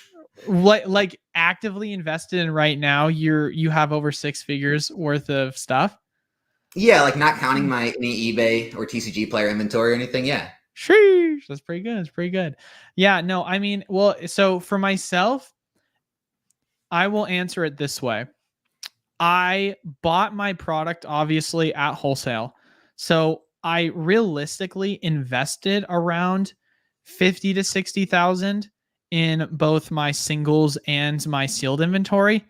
What, like actively invested in right now? You have over 6 figures worth of stuff. Yeah, like not counting my any eBay or TCG player inventory or anything. Yeah. Sheesh, that's pretty good. That's pretty good. Yeah, no, I mean, well, so for myself, I will answer it this way. I bought my product obviously at wholesale. So I realistically invested around 50 to 60,000 in both my singles and my sealed inventory.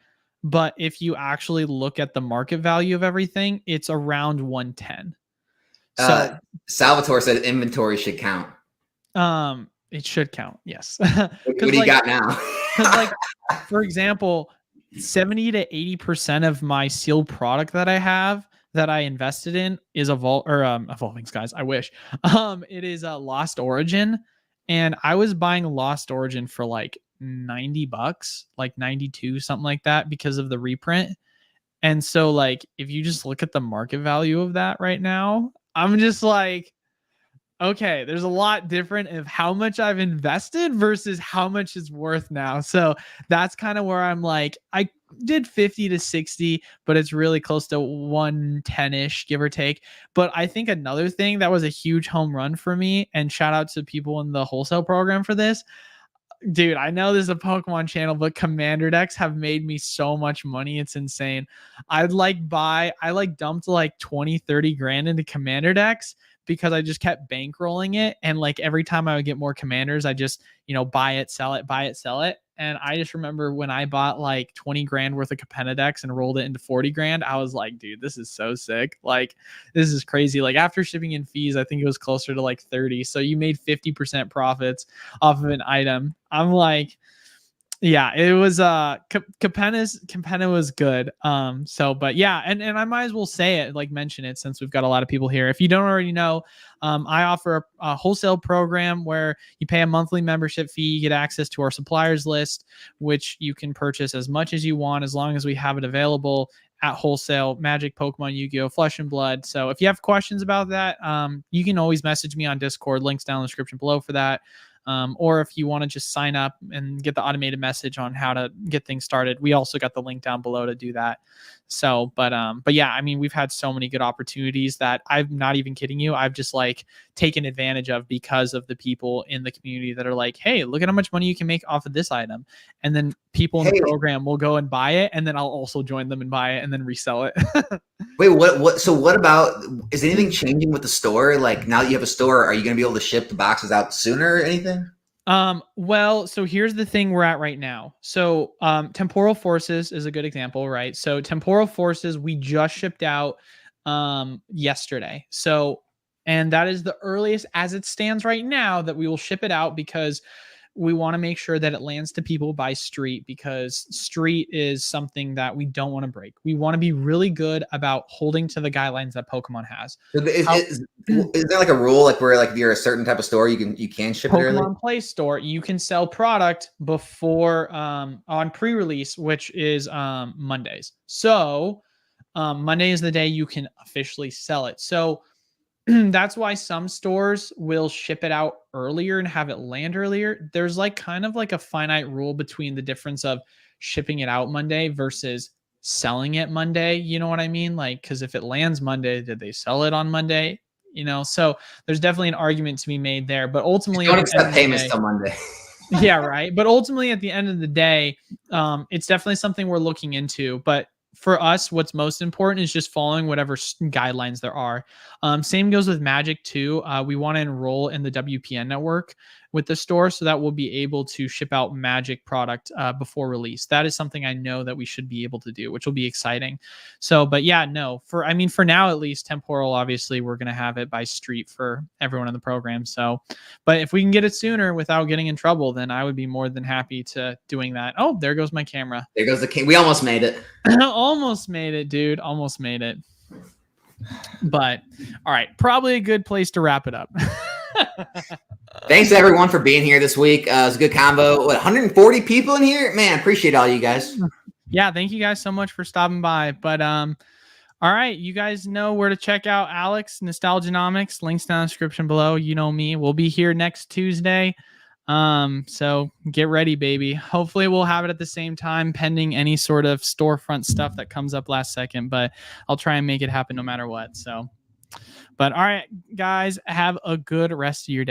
But if you actually look at the market value of everything, it's around 110. So Salvatore said inventory should count. It should count, yes. What do you got now? Because, like, for example, 70 to 80% of my sealed product that I have that I invested in is Evolving Skies. I wish. It is a Lost Origin, and I was buying Lost Origin for like $90, like 92, something like that, because of the reprint. And so, like, if you just look at the market value of that right now, I'm just like, okay, there's a lot different of how much I've invested versus how much it's worth now. So that's kind of where I'm like, I did 50 to 60, but it's really close to 110-ish, give or take. But I think another thing that was a huge home run for me, and shout out to people in the wholesale program for this, dude, I know this is a Pokemon channel, but commander decks have made me so much money. It's insane. I dumped like 20, 30 grand into commander decks because I just kept bankrolling it. And like every time I would get more commanders, I just, buy it, sell it, buy it, sell it. And I just remember when I bought like 20 grand worth of Capenna decks and rolled it into 40 grand, I was like, dude, this is so sick. Like, this is crazy. Like, after shipping and fees, I think it was closer to like 30. So you made 50% profits off of an item. I'm like, yeah, it was Capenna was good. But yeah, and I might as well say it, like mention it, since we've got a lot of people here. If you don't already know, I offer a wholesale program where you pay a monthly membership fee, you get access to our suppliers list, which you can purchase as much as you want as long as we have it available at wholesale: Magic, Pokemon, Yu-Gi-Oh, Flesh and Blood. So if you have questions about that, you can always message me on Discord. Links down in the description below for that. Or if you want to just sign up and get the automated message on how to get things started, we also got the link down below to do that. So, but yeah, I mean, we've had so many good opportunities that I'm not even kidding you. I've just like taken advantage of because of the people in the community that are like, hey, look at how much money you can make off of this item. And then people in the program will go and buy it. And then I'll also join them and buy it and then resell it. Wait, so what about, is anything changing with the store? Like, now that you have a store, are you going to be able to ship the boxes out sooner or anything? Well, so here's the thing we're at right now. So, Temporal Forces is a good example, right? So Temporal Forces, we just shipped out, yesterday. So, and that is the earliest as it stands right now that we will ship it out, because we want to make sure that it lands to people by street, because street is something that we don't want to break. We want to be really good about holding to the guidelines that Pokemon has. Is there like a rule, like where like if you're a certain type of store, you can ship it early? Pokemon Play Store, you can sell product before on pre-release, which is Mondays. So Monday is the day you can officially sell it. So that's why some stores will ship it out earlier and have it land earlier. There's like kind of like a finite rule between the difference of shipping it out Monday versus selling it Monday. You know what I mean? Like, because if it lands Monday, did they sell it on Monday? So there's definitely an argument to be made there. But ultimately, don't accept payments till Monday. Yeah, right. But ultimately, at the end of the day, it's definitely something we're looking into. But for us, what's most important is just following whatever guidelines there are. Same goes with Magic too. We want to enroll in the WPN network with the store so that we'll be able to ship out Magic product before release. That is something I know that we should be able to do, which will be exciting. So, but yeah, no, for now, at least Temporal, obviously we're going to have it by street for everyone in the program. So, but if we can get it sooner without getting in trouble, then I would be more than happy to doing that. Oh, there goes my camera. There goes the king. We almost made it. Almost made it, dude. Almost made it. But all right, probably a good place to wrap it up. Thanks everyone for being here this week. It was a good combo. What, 140 people in here? Man, appreciate all you guys. Yeah, thank you guys so much for stopping by. But all right, you guys know where to check out Alex, Nostalgianomics. Links down in the description below. You know me. We'll be here next Tuesday. So get ready, baby. Hopefully we'll have it at the same time, pending any sort of storefront stuff that comes up last second, but I'll try and make it happen no matter what. So, but all right, guys, have a good rest of your day.